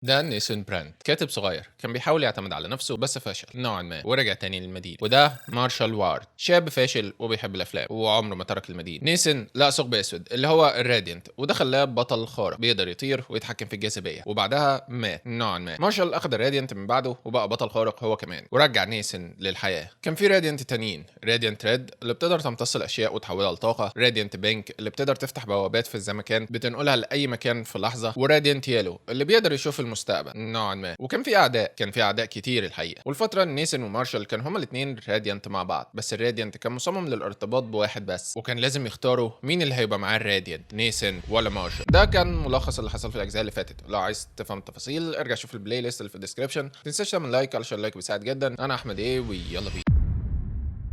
ده نيسون براند كاتب صغير كان بيحاول يعتمد على نفسه بس فشل نوعا ما ورجع تاني للمدينة. وده مارشال وارد شاب فاشل وبيحب الافلام وعمره ما ترك المدينة. نيسون لقى ثقب اسود اللي هو الراديانت وده خلاه بطل خارق بيقدر يطير ويتحكم في الجاذبية، وبعدها مات نوعا ما. مارشال اخذ الراديانت من بعده وبقى بطل خارق هو كمان ورجع نيسون للحياة. كان في راديانت تانيين، راديانت ريد اللي بتقدر تمتص الاشياء وتحولها لطاقة، راديانت بينك اللي بتقدر تفتح بوابات في الزمكان بتنقلها لاي مكان في لحظة، وراديانت يالو اللي بيقدر يشوف المستقبل نوعا ما. وكان في اعداء كتير الحقيقه. والفتره نيسن ومارشال كان هما الاثنين راديانت مع بعض، بس الراديانت كان مصمم للارتباط بواحد بس، وكان لازم يختاروا مين اللي هيبقى معاه الراديانت، نيسن ولا مارشال. ده كان ملخص اللي حصل في الاجزاء اللي فاتت. لو عايز تفهم تفاصيل ارجع شوف البلاي ليست اللي في الديسكربشن. ما تنساش تعمل لايك علشان اللايك بيساعد جدا. انا احمد ايه ويلا بينا.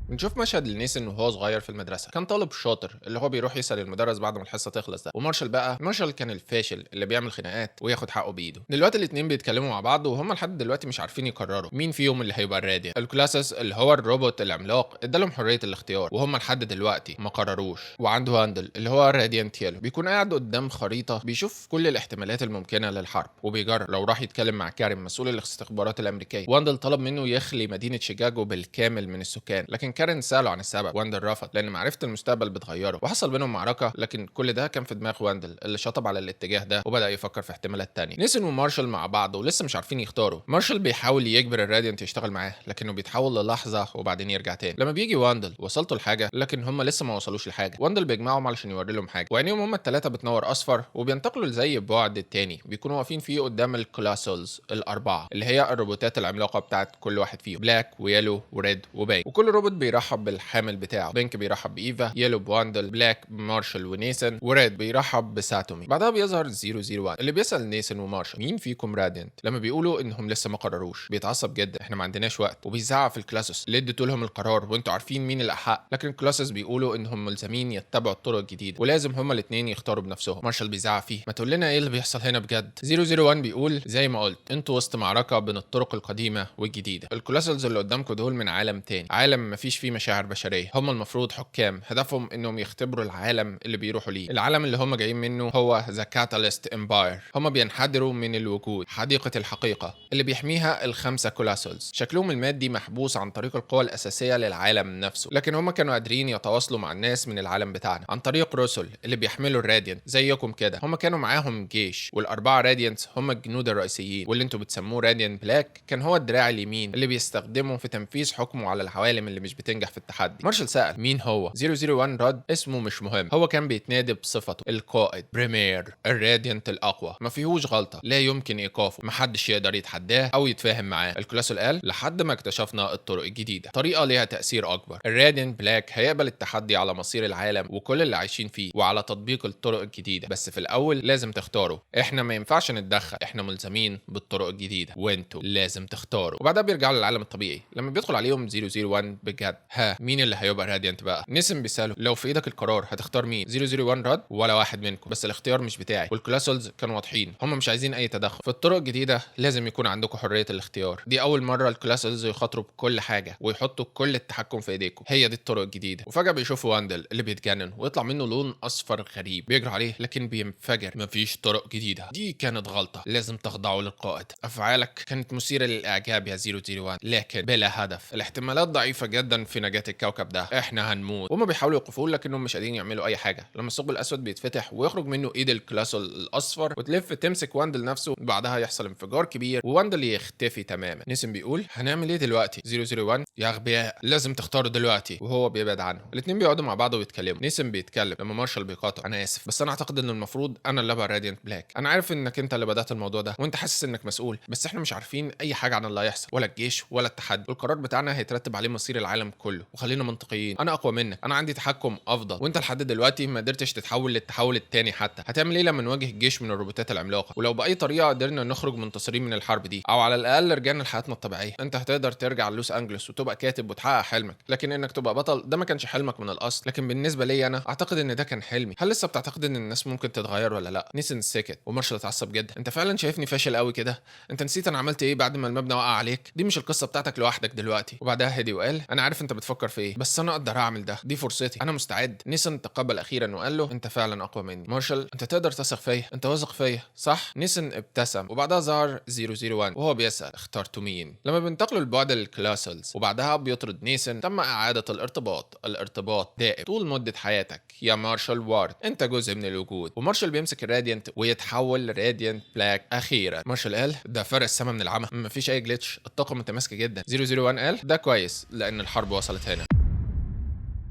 بنشوف مشهد لنيسن وهو صغير في المدرسه، كان طالب شاطر اللي هو بيروح يسال المدرس بعد ما الحصه تخلص ده. ومارشال بقى، مارشال كان الفاشل اللي بيعمل خناقات وياخد حقه بايده. دلوقتي الاثنين بيتكلموا مع بعض وهم لحد دلوقتي مش عارفين يقرروا مين فيهم اللي هيبقى الراديان. الكلاسس اللي هو الروبوت العملاق ادالهم حريه الاختيار وهم لحد دلوقتي ما قرروش. وعنده هاندل اللي هو راديانت يالو بيكون قاعد قدام خريطه بيشوف كل الاحتمالات الممكنه للحرب وبيجرب لو راح يتكلم مع كارم مسؤول الاستخبارات الامريكيه. واندل طلب منه يخلي مدينه شيكاغو بالكامل من السكان، لكن كارين ساله عن السبب. واندل رفض لان معرفه المستقبل بتغيره، وحصل بينهم معركه. لكن كل ده كان في دماغ واندل اللي شطب على الاتجاه ده وبدا يفكر في احتمالات تانية. نيسن ومارشال مع بعض ولسه مش عارفين يختاروا. مارشال بيحاول يجبر الراديانت يشتغل معاه لكنه بيتحول للحظه وبعدين يرجع تاني. لما بيجي واندل وصلتوا لحاجه لكن هم لسه ما وصلوش لحاجه. واندل بيجمعهم علشان يوري لهم حاجه، وعينيهم هم الثلاثه بتنور اصفر وبينتقلوا لزي بعد التاني بيكونوا واقفين فيه قدام الكلاسلز الاربعه اللي هي الروبوتات العملاقه بتاعت كل واحد فيهم، بلاك ويلو وريد وبينك. وكل روبوت بيرحب بالحامل بتاعه. بينك بيرحب بايفا، يلو بواندل، بلاك بمارشال ونيسن، وريد بيرحب بساتومي. بعدها بيظهر 001 اللي بيسال نيسن ومارشال مين فيكم راديانت. لما بيقولوا انهم لسه ما قرروش بيتعصب جدا، احنا ما عندناش وقت، وبيزعق في الكلاسس اللي اديتوا لهم القرار وانتوا عارفين مين الاحق. لكن الكلاسس بيقولوا انهم ملزمين يتبعوا الطرق الجديده ولازم هما الاثنين يختاروا بنفسهم. مارشال بيزعق فيه ما تقول لنا ايه اللي بيحصل هنا بجد. 001 بيقول زي ما قلت انتوا وسط معركه بين الطرق القديمه والجديده. الكلاسلز اللي قدامكم دول من عالم تاني، عالم مفيش فيه مشاعر بشريه. هم المفروض حكام هدفهم انهم يختبروا العالم اللي بيروحوا ليه. العالم اللي هم جايين منه هو ذا كاتاليست امباير. هم بينحدروا من الوجود، حديقه الحقيقه اللي بيحميها الخمسه كلاسلز. شكلهم المادي محبوس عن طريق القوى الاساسيه للعالم نفسه، لكن هم كانوا قادرين يتواصلوا مع الناس من العالم بتاعنا عن طريق رسل اللي بيحملوا الراديانت زيكم كده. هم كانوا معاهم جيش، والاربعه راديانتس هم الجنود الرئيسيين، واللي انتوا بتسموه راديانت بلاك كان هو الدراع اليمين اللي بيستخدمه في تنفيذ حكمه على العوالم اللي مش بتنجح في التحدي. مارشال سأل مين هو. 001 رد اسمه مش مهم، هو كان بيتنادى بصفته القائد بريمير الراديانت الاقوى، ما فيهوش غلطه، لا يمكن ايقافه، محدش يقدر يتحداه او يتفاهم معاه. الكلاسل قال لحد ما اكتشفنا الطرق الجديده، طريقه ليها تاثير اكبر. الراديانت بلاك هيقبل التحدي على مصير العالم وكل اللي عايشين فيه وعلى تطبيق الطرق الجديده، بس في الاول لازم تختاروا. احنا ما ينفعش نتدخل، احنا ملزمين بالطرق الجديده وانتوا لازم تختاروا. وبعدها بيرجعوا للعالم الطبيعي. لما بيدخل عليهم 001 بجد، ها مين اللي هيبقى راديانت بقى. نيسن بيساله لو في ايدك القرار هتختار مين. 001 رد ولا واحد منكم، بس الاختيار مش بتاعي. والكلاسلز كانوا واضحين هم مش عايزين اي تدخل في الطرق الجديده، لازم يكون عندكم حريه الاختيار. دي اول مره الكلاسلز يخاطروا بكل حاجه ويحطوا كل التحكم في ايديكم، هي دي الطرق الجديده. وفجاه بيشوفوا واندل اللي بيتجنن ويطلع منه لون اصفر غريب بيجري عليه لكن بينفجر. مفيش طرق جديده، دي كانت غلطه، لازم تخضعوا للقائد. افعالك كانت مثيره للاعجاب يا 001 لكن بلا هدف. الاحتمالات ضعيفه جدا في نجاه الكوكب ده، احنا هنموت. هما بيحاولوا يوقفوه لكنهم مش قادرين يعملوا اي حاجه. لما الثقب الاسود بيتفتح ويخرج منه ايد الكلاسل الاصفر وتلف تمسك واندل نفسه، بعدها يحصل انفجار كبير وواندل يختفي تماما. نيسن بيقول هنعمل ايه دلوقتي. 001 يا اغبياء لازم تختاروا دلوقتي، وهو بيبعد عنه. الاثنين بيقعدوا مع بعض ويتكلموا. نيسن بيتكلم لما مارشال بيقاطع انا اسف بس انا اعتقد ان المفروض انا اللي ابقى راديانت بلاك. انا عارف انك انت اللي بدات الموضوع ده وانت حاسس انك مسؤول، بس احنا مش عارفين اي حاجه عن اللي هيحصل ولا الجيش ولا التحدي، والقرار بتاعنا هيترتب عليه مصير العالم كله. وخلينا منطقيين، انا اقوى منك، انا عندي تحكم افضل، وانت لحد دلوقتي ما قدرتش تتحول للتحول التاني حتى. هتعمل ايه لما نواجه جيش من الروبوتات العملاقه؟ ولو باي طريقه قدرنا نخرج منتصرين من الحرب دي او على الاقل رجعنا لحياتنا الطبيعيه، انت هتقدر ترجع لوس انجلوس وتبقى كاتب وتحقق حلمك. لكن انك تبقى بطل ده ما كانش حلمك من الاصل، لكن بالنسبه لي انا اعتقد ان ده كان حلمي. هل لسه بتعتقد ان الناس ممكن تتغير ولا لا؟ نيسن سكت ومارشال اتعصب جدا. انت فعلا شايفني فاشل قوي كده؟ انت نسيت انا عملت ايه بعد ما المبنى وقع عليك؟ دي مش القصه بتاعتك لوحدك دلوقتي. وبعدها هدي وقال انا عارف عارف انت بتفكر في ايه، بس انا اقدر اعمل ده، دي فرصتي، انا مستعد. نيسن تقبل اخيرا وقال له انت فعلا اقوى مني مارشال، انت تقدر تثق فيا، انت واثق فيا صح؟ نيسن ابتسم وبعدها ظهر 001 وهو بيسأل اخترتوا مين. لما بينتقلوا لبعد الكلاسلز وبعدها بيطرد نيسن، تم اعادة الارتباط دائم طول مدة حياتك يا مارشال وارد، انت جزء من الوجود. ومارشال بيمسك الراديانت ويتحول راديانت بلاك اخيرا. مارشال قال ده فرق السما من العمى، مفيش اي جليتش، الطاقة متماسكة جدا. 001 قال ده كويس لان الحرب وصلت هنا.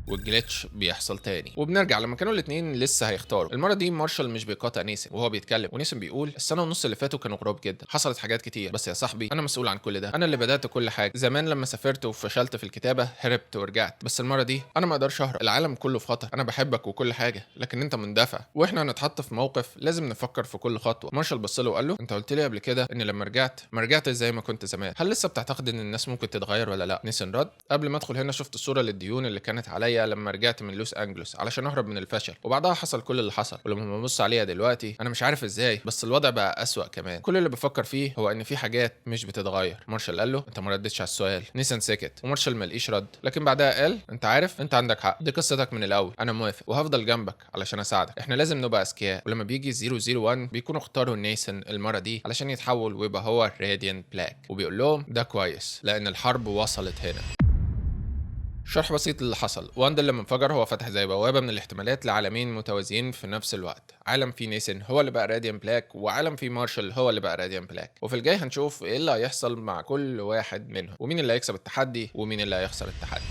والجليتش بيحصل تاني وبنرجع لما كانوا الاثنين لسه هيختاروا. المره دي مارشال مش بيقاطع نيسن وهو بيتكلم، ونيسن بيقول السنه ونص اللي فاتوا كانوا غراب جدا، حصلت حاجات كتير، بس يا صاحبي انا مسؤول عن كل ده، انا اللي بدات كل حاجه. زمان لما سافرت وفشلت في الكتابه هربت ورجعت، بس المره دي انا ما اقدرش اهرب، العالم كله في خطر، انا بحبك وكل حاجه لكن انت مندفع واحنا هنتحط في موقف لازم نفكر في كل خطوه. مارشال بص له وقال له انت قلت لي قبل كده ان لما رجعت ما رجعتش زي ما كنت زمان، هل لسه بتعتقد ان الناس ممكن تتغير ولا لا؟ نيسن رد قبل ما ادخل هنا شفت الصوره للديون اللي كانت عليا لما رجعت من لوس انجلوس علشان اهرب من الفشل، وبعدها حصل كل اللي حصل، ولما ببص عليها دلوقتي انا مش عارف ازاي، بس الوضع بقى اسوأ كمان. كل اللي بفكر فيه هو ان في حاجات مش بتتغير. مارشال قال له انت ما ردتش على السؤال. نيسان سكت ومارشال ما لقيش رد، لكن بعدها قال انت عارف انت عندك حق، دي قصتك من الاول، انا موافق وهفضل جنبك علشان اساعدك، احنا لازم نبقى اذكياء. ولما بيجي 001 بيكونوا اختاروا نيسان المره دي علشان يتحول ويبقى هو راديانت بلاك، وبيقول لهم ده كويس لان الحرب وصلت هنا. شرح بسيط اللي حصل. واندل لما انفجر هو فتح زي بوابه من الاحتمالات لعالمين متوازيين في نفس الوقت، عالم فيه نيسن هو اللي بقى راديان بلاك، وعالم فيه مارشال هو اللي بقى راديان بلاك. وفي الجاي هنشوف ايه اللي هيحصل مع كل واحد منهم، ومين اللي هيكسب التحدي ومين اللي هيخسر التحدي.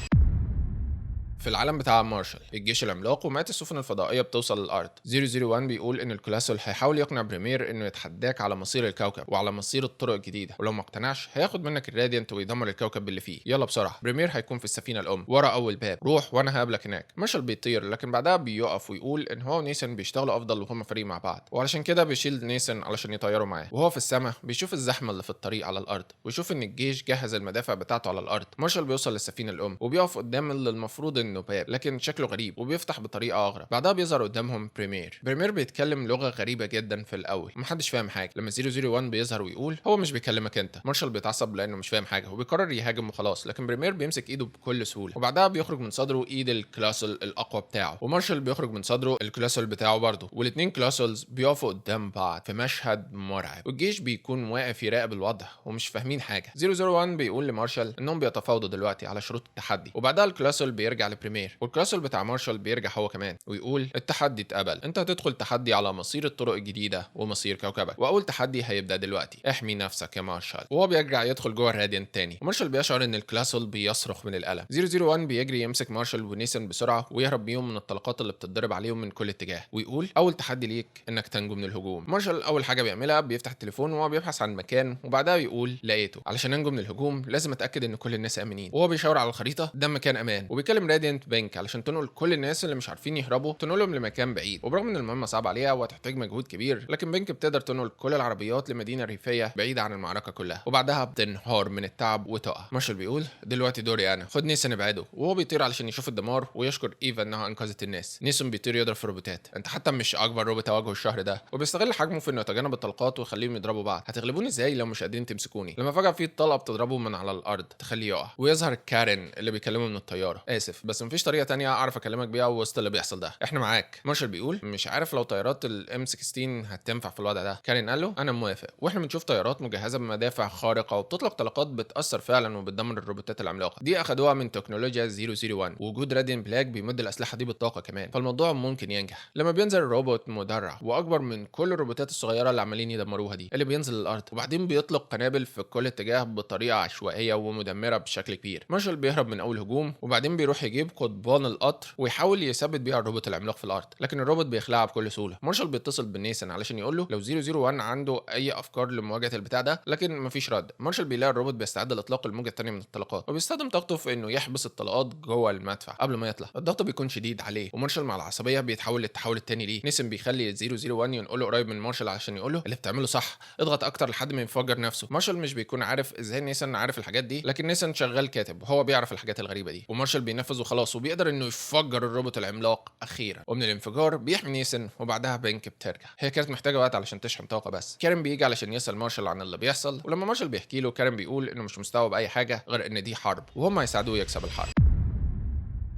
في العالم بتاع مارشال الجيش العملاق ومئات السفن الفضائيه بتوصل للارض. 001 بيقول ان الكلاسول هيحاول يقنع بريمير انه يتحداك على مصير الكوكب وعلى مصير الطرق الجديده، ولو ما اقتنعش هياخد منك الراديانت ويدمر الكوكب اللي فيه. يلا بسرعه، بريمير هيكون في السفينه الام ورا اول باب، روح وانا هقابلك هناك. مارشال بيطير لكن بعدها بيقف ويقول ان هو ونيسن بيشتغلوا افضل وهم فريق مع بعض، وعلشان كده بيشيل نيسن علشان يطيروا معاه. وهو في السماء بيشوف الزحمه اللي في الطريق على الارض ويشوف ان الجيش جهز المدافع بتاعته على الارض. مارشال بيوصل للسفينه الام وبيقف قدام اللي المفروض انه باب، لكن شكله غريب وبيفتح بطريقه اغرب. بعدها بيظهر قدامهم بريمير بيتكلم لغه غريبه جدا في الاول ومحدش فاهم حاجه. لما 001 بيظهر ويقول هو مش بيكلمك انت، مارشال بيتعصب لانه مش فاهم حاجه وبيقرر يهاجم وخلاص، لكن بريمير بيمسك ايده بكل سهوله، وبعدها بيخرج من صدره ايد الكلاسل الاقوى بتاعه، ومارشال بيخرج من صدره الكلاسل بتاعه برضه، والاثنين كلاسلز بيقفوا قدام بعض في مشهد مرعب، والجيش بيكون واقف يراقب الوضع ومش فاهمين حاجه. 001 بيقول لمارشال انهم بيتفاوضوا دلوقتي على شروط التحدي، وبعدها الكلاسل بيرجع لبريمير، والكلاسل بتاع مارشال بيرجع هو كمان ويقول التحدي اتقبل، انت هتدخل تحدي على مصير الطرق الجديده ومصير كوكبك، واول تحدي هيبدا دلوقتي، احمي نفسك يا مارشال. وهو بيرجع يدخل جوه الراديانت تاني، ومارشال بيشعر ان الكلاسل بيصرخ من الالم. 001 بيجري يمسك مارشال ونيسن بسرعه ويهرب بيهم من الطلقات اللي بتتضرب عليهم من كل اتجاه، ويقول اول تحدي ليك انك تنجو من الهجوم. مارشال اول حاجه بيعملها بيفتح التليفون وهو بيبحث عن مكان، وبعدها بيقول لقيته، علشان انجو من الهجوم لازم اتاكد ان كل الناس امنين. وهو بيشاور على الخريطه ده مكان امان، وبيكلم راديانت بانك علشان تنقل كل الناس اللي مش عارفين يهربوا تنقلهم لمكان بعيد. وبرغم ان المهمه صعبه عليها وهتحتاج مجهود كبير، لكن بنك بتقدر تنقل كل العربيات لمدينه ريفيه بعيده عن المعركه كلها، وبعدها بتنهار من التعب وتقع. مارشال بيقول دلوقتي دوري انا، خد نيسن ابعده. وهو بيطير علشان يشوف الدمار ويشكر ايفا انها انقذت الناس. نيسن بيطير يضرب في الروبوتات، انت حتى مش اكبر روبوت اواجهه الشهر ده، وبيستغل حجمه في انه يتجنب الطلقات ويخليهم يضربوا بعض. هتغلبوني ازاي لو مش قادرين تمسكوني؟ لما فجاه في طلقه بتضربه من على الارض تخليه يقع، ويظهر كارين اللي بيكلمه من الطياره. اسف بس مفيش طريقه تانية اعرف اكلمك بيها وسط اللي بيحصل ده، احنا معاك. مارشال بيقول مش عارف لو طيارات الام 16 هتنفع في الوضع ده. كارين قال له انا موافق، واحنا بنشوف طيارات مجهزه بمدافع خارقه وبتطلق طلقات بتاثر فعلا وبتدمر الروبوتات العملاقه دي، اخدوها من تكنولوجيا 001، ووجود راديان بلاك بيمد الاسلحه دي بالطاقه كمان، فالموضوع ممكن ينجح. لما بينزل الروبوت مدرع واكبر من كل الروبوتات الصغيره اللي عمالين يدمروها دي اللي بينزل الارض، وبعدين بيطلق قنابل في كل اتجاه بطريقه عشوائيه ومدمره بشكل كبير. مارشال بيهرب من اول هجوم، وبعدين بيروح يجيب قضبان القطر ويحاول يثبت بيها الروبوت العملاق في الارض، لكن الروبوت بيخلعها بكل سهوله. مارشال بيتصل بالنيسن علشان يقول له لو 001 عنده اي افكار لمواجهه البتاع ده، لكن مفيش رد. مارشال بيلاقي الروبوت بيستعد لاطلاق الموجه الثانيه من الطلقات، وبيستخدم طاقته في انه يحبس الطلقات جوه المدفع قبل ما يطلع. الضغط بيكون شديد عليه، ومارشال مع العصبيه بيتحول للتحول الثاني ليه. نيسن بيخلي 001 ينقله قريب من مارشال علشان يقول له اللي بتعمله صح، اضغط اكتر لحد ما ينفجر نفسه. مارشال مش بيكون عارف ازاي نيسن عارف الحاجات دي، لكن نيسن شغال كاتب وهو بيعرف الحاجات الغريبه دي، ومارشال بينفذ وخلاص، وبيقدر انه يفجر الروبوت العملاق اخيرا، ومن الانفجار بيحمي نيسن، وبعدها بنك بترجع. هي كانت محتاجه وقت علشان تشحن طاقه بس. كارين بيجي علشان يسال مارشال عن اللي بيحصل، ولما مارشال بيحكي له كارين بيقول انه مش مستوعب اي حاجه غير ان دي حرب وهم هيساعدوه يكسب الحرب.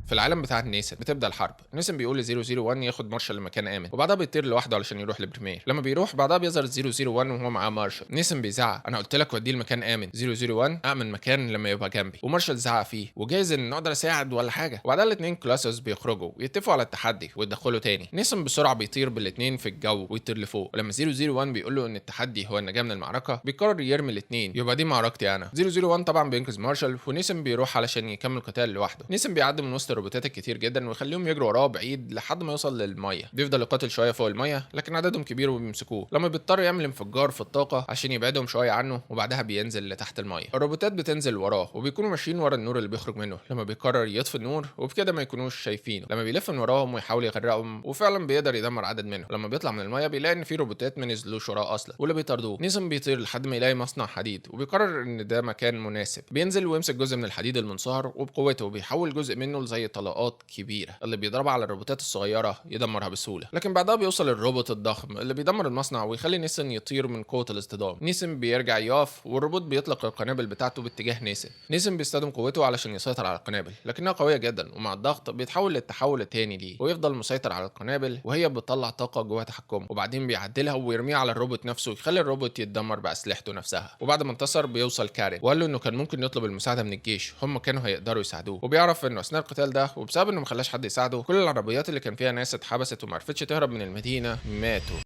في العالم بتاع نيسن بتبدا الحرب. نيسن بيقول ل 001 ياخد مارشال لمكان امن، وبعدها بيطير لوحده علشان يروح لبريمير. لما بيروح بعدها بيظهر 001 وهو معاه مارشال. نيسن بيزعق انا قلت لك وديه لمكان امن. 001 امن مكان لما يبقى جنبي، ومارشال زعق فيه وجايز ان اقدر اساعد ولا حاجه. وبعدها الاثنين كلاسوس بيخرجوا ويتفقوا على التحدي ويدخلوا تاني. نيسن بسرعه بيطير بالاثنين في الجو ويطير لفوق، ولما 001 بيقول له ان التحدي هو النجاه من المعركه بيقرر يرمي الاثنين، يبقى دي معركتي انا. 001 طبعا بينقذ مارشال، ونيسن بيروح علشان يكمل القتال لوحده. نيسن بيعدي من وسط الروبوتات الكتير جدا ويخليهم يجروا وراه بعيد لحد ما يوصل للميه. بيفضل يقاتل شويه فوق الميه لكن عددهم كبير وبيمسكوه. لما بيضطر يعمل انفجار في الطاقه عشان يبعدهم شويه عنه، وبعدها بينزل لتحت الميه. الروبوتات بتنزل وراه وبيكونوا ماشيين ورا النور اللي بيخرج منه. لما بيقرر يطفي النور وبكده ما يكونوش شايفينه. لما بيلف من وراهم ويحاول يغرقهم وفعلا بيقدر يدمر عدد منهم. لما بيطلع من الميه بيلاقي ان في روبوتات ما نزلوش وراه اصلا واللي بيطاردوه. نيسن بيطير لحد ما يلاقي مصنع حديد وبيقرر ان ده مكان مناسب. بينزل ويمسك جزء من الحديد المنصهر وبقوته بيحول جزء منه لزي طلقات كبيره اللي بيضربها على الروبوتات الصغيره يدمرها بسهوله. لكن بعدها بيوصل الروبوت الضخم اللي بيدمر المصنع ويخلي نيسن يطير من قوه الاصطدام. نيسن بيرجع يقف والروبوت بيطلق القنابل بتاعته باتجاه نيسن. نيسن بيستخدم قوته علشان يسيطر على القنابل لكنها قويه جدا، ومع الضغط بيتحول للتحول التاني ليه ويفضل مسيطر على القنابل وهي بتطلع طاقه جوه تحكمه. وبعدين بيعدلها ويرميها على الروبوت نفسه يخلي الروبوت يتدمر باسلحته نفسها. وبعد ما انتصر بيوصل كارين وقال له انه كان ممكن يطلب المساعده من الجيش، هم كانوا هيقدروا يساعدوه. وبيعرف انه اثناء القتال ده وبسبب انه ما خلاش حد يساعده كل العربيات اللي كان فيها ناس اتحبست وما عرفتش تهرب من المدينه ماتوا.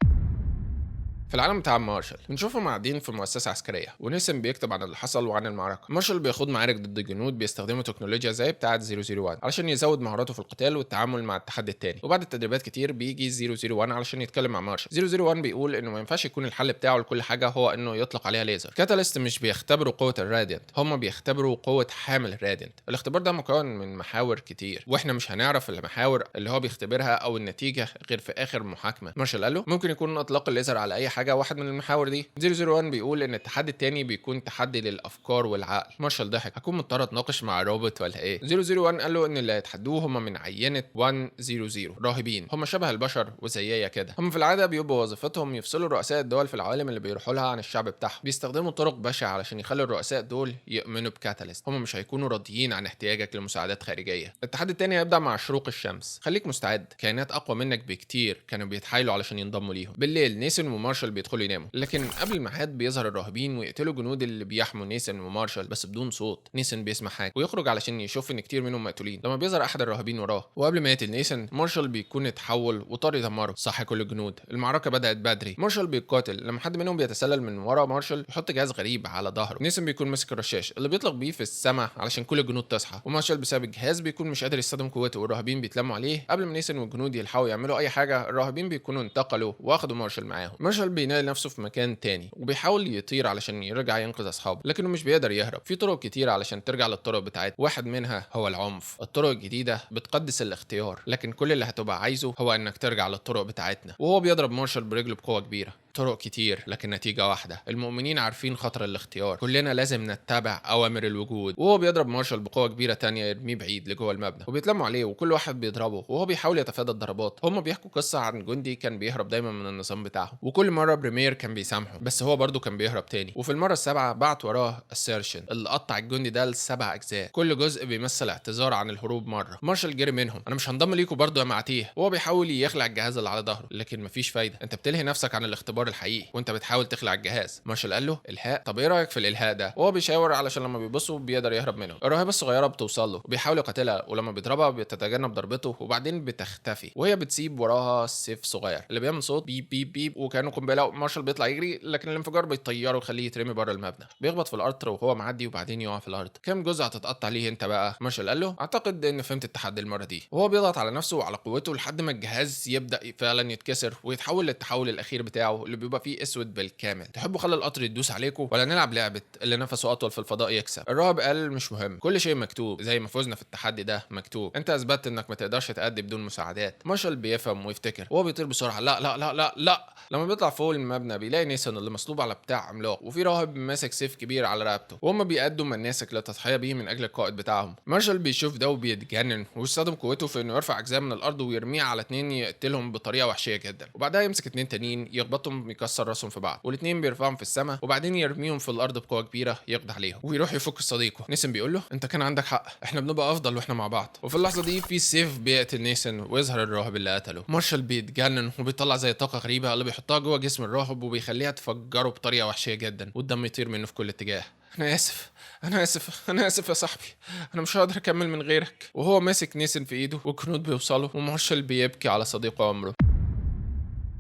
في العالم بتاع مارشال بنشوفهم قاعدين في مؤسسه عسكريه ونيسن بيكتب عن اللي حصل وعن المعركه. مارشال بيخوض معارك ضد جنود بيستخدموا تكنولوجيا زي بتاعه 001 علشان يزود مهاراته في القتال والتعامل مع التحدي التاني. وبعد التدريبات كتير بيجي 001 علشان يتكلم مع مارشال. 001 بيقول انه ما ينفعش يكون الحل بتاعه لكل حاجه هو انه يطلق عليها ليزر. كاتاليست مش بيختبروا قوه الراديانت، هم بيختبروا قوه حامل الراديانت. الاختبار ده مكون من محاور كتير واحنا مش هنعرف المحاور اللي هو بيختبرها او النتيجه غير في اخر محاكمه. مارشال قال له ممكن يكون اطلاق الليزر على اي حاجه واحد من المحاور دي. 001 بيقول ان التحدي التاني بيكون تحدي للافكار والعقل. مارشال ضحك هكون مضطر اتناقش مع روبوت ولا ايه؟ 001 قال له ان اللي هيتحدوه هم من عينه 100 راهبين، هم شبه البشر وزييه كده. هم في العاده بيبقوا وظيفتهم يفصلوا رؤساء الدول في العوالم اللي بيروحوا لها عن الشعب بتاعهم. بيستخدموا طرق بشعه علشان يخلوا الرؤساء دول يؤمنوا بكاتاليست. هم مش هيكونوا راضيين عن احتياجك لمساعدات خارجيه. التحدي التاني هيبدا مع شروق الشمس. خليك مستعد، كائنات اقوى منك بكتير كانوا بيتحايلوا علشان ينضموا ليهم. بالليل نيسن ومارشال بيدخلوا يناموا لكن قبل الميعاد بيظهر الراهبين ويقتلوا جنود اللي بيحموا نيسن ومارشال بس بدون صوت. نيسن بيسمع حاجه ويخرج علشان يشوف ان كتير منهم مقتولين. لما بيظهر احد الراهبين وراه وقبل ما يقتل نيسن مارشال بيكون اتحول وطار يدمره. صح كل الجنود، المعركه بدات بدري. مارشال بيقاتل لما حد منهم بيتسلل من ورا مارشال يحط جهاز غريب على ظهره. نيسن بيكون ماسك الرشاش اللي بيطلق بيه في السماء علشان كل الجنود تصحى، ومارشال بسبب الجهاز بيكون مش قادر يستخدم قوته والراهبين بيتلموا عليه. قبل ما نيسن والجنود يلحقوا يعملوا اي حاجه الراهبين بيكونوا انتقلوا واخدوا مارشال معاهم. مارشال بينقل نفسه في مكان تاني وبيحاول يطير علشان يرجع ينقذ اصحابه لكنه مش بيقدر يهرب. في طرق كتير علشان ترجع للطرق بتاعتك، واحد منها هو العنف. الطرق الجديده بتقدس الاختيار لكن كل اللي هتبقى عايزه هو انك ترجع للطرق بتاعتنا. وهو بيضرب مارشال برجله بقوه كبيره. طرق كتير لكن نتيجة واحدة، المؤمنين عارفين خطر الاختيار، كلنا لازم نتبع أوامر الوجود. وهو بيضرب مارشال بقوة كبيرة تانية يرميه بعيد لجوه المبنى وبيتلموا عليه وكل واحد بيضربه وهو بيحاول يتفادى الضربات. هم بيحكوا قصة عن جندي كان بيهرب دايما من النظام بتاعهم وكل مرة بريمير كان بيسامحه بس هو برضه كان بيهرب تاني. وفي المرة السابعة بعت وراه السيرشن اللي قطع الجندي ده ل7 أجزاء، كل جزء بيمثل اعتذار عن الهروب مرة. مارشال جري منهم، أنا مش هنضم ليكوا برضه يا معتيه. وهو بيحاول يخلع الجهاز اللي على ظهره لكن مفيش فايدة، أنت بتلهي نفسك عن الاختبار الحقيقي وأنت بتحاول تخلع الجهاز. مارشال قال له الهاء، طب ايه رايك في الالهاء ده؟ وهو بيشاور علشان لما بيبصوا بيقدر يهرب منه. الراهبه الصغيره بتوصل له وبيحاول يقتلها ولما بيضربها بتتجنب ضربته وبعدين بتختفي وهي بتسيب وراها سيف صغير اللي بيعمل صوت بيب بيب بيب وكانه قنبله. مارشال بيطلع يجري لكن الانفجار بيطيره ويخليه يترمي بره المبنى، بيخبط في الارض وهو معدي وبعدين يقع في الارض. كام جزء هتتقطع ليه انت بقى؟ مارشال قال له اعتقد ان فهمت التحدي المره دي. وهو بيضغط على نفسه وعلى قوته لحد ما الجهاز يبدا فعلا يتكسر ويتحول للتحول الاخير بتاعه اللي بيبقى فيه اسود بالكامل. تحبوا خلي القطر يدوس عليكم ولا نلعب لعبه اللي نفسه اطول في الفضاء يكسب؟ الراهب قال مش مهم، كل شيء مكتوب زي ما فوزنا في التحدي ده مكتوب، انت اثبتت انك ما تقدرش تأدي بدون مساعدات. مارشال بيفهم ويفتكر وهو بيطير بسرعه. لا لا لا لا لا. لما بيطلع فوق المبنى بيلاقي نيسن اللي مصلوب على بتاع عملاق وفي راهب ماسك سيف كبير على رقبته وهم بيقدوا مناسك للتضحيه بيه من اجل القائد بتاعهم. مارشال بيشوف ده وبيتجنن ويستخدم قوته في انه يرفع اجزاء من الارض ويرميها على اتنين يقتلهم بطريقه وحشيه جدا وبعدها يمسك اتنين تانيين يخبطهم بيهم يكسر راسهم في بعض، والاتنين بيرفعهم في السماء وبعدين يرميهم في الارض بقوه كبيره يقضي عليهم ويروح يفك صديقه. نيسن بيقول له انت كان عندك حق، احنا بنبقى افضل واحنا مع بعض. وفي اللحظه دي في سيف بيقتل نيسن ويظهر الراهب اللي قتله. مارشال بيتجنن وبيطلع زي طاقه غريبه اللي بيحطها جوه جسم الراهب وبيخليها تفجره بطريقه وحشيه جدا والدم يطير منه في كل اتجاه. انا اسف يا صاحبي، انا مش هقدر اكمل من غيرك. وهو ماسك نيسن في ايده والجنود بيوصلوا ومارشال بيبكي على صديق عمره.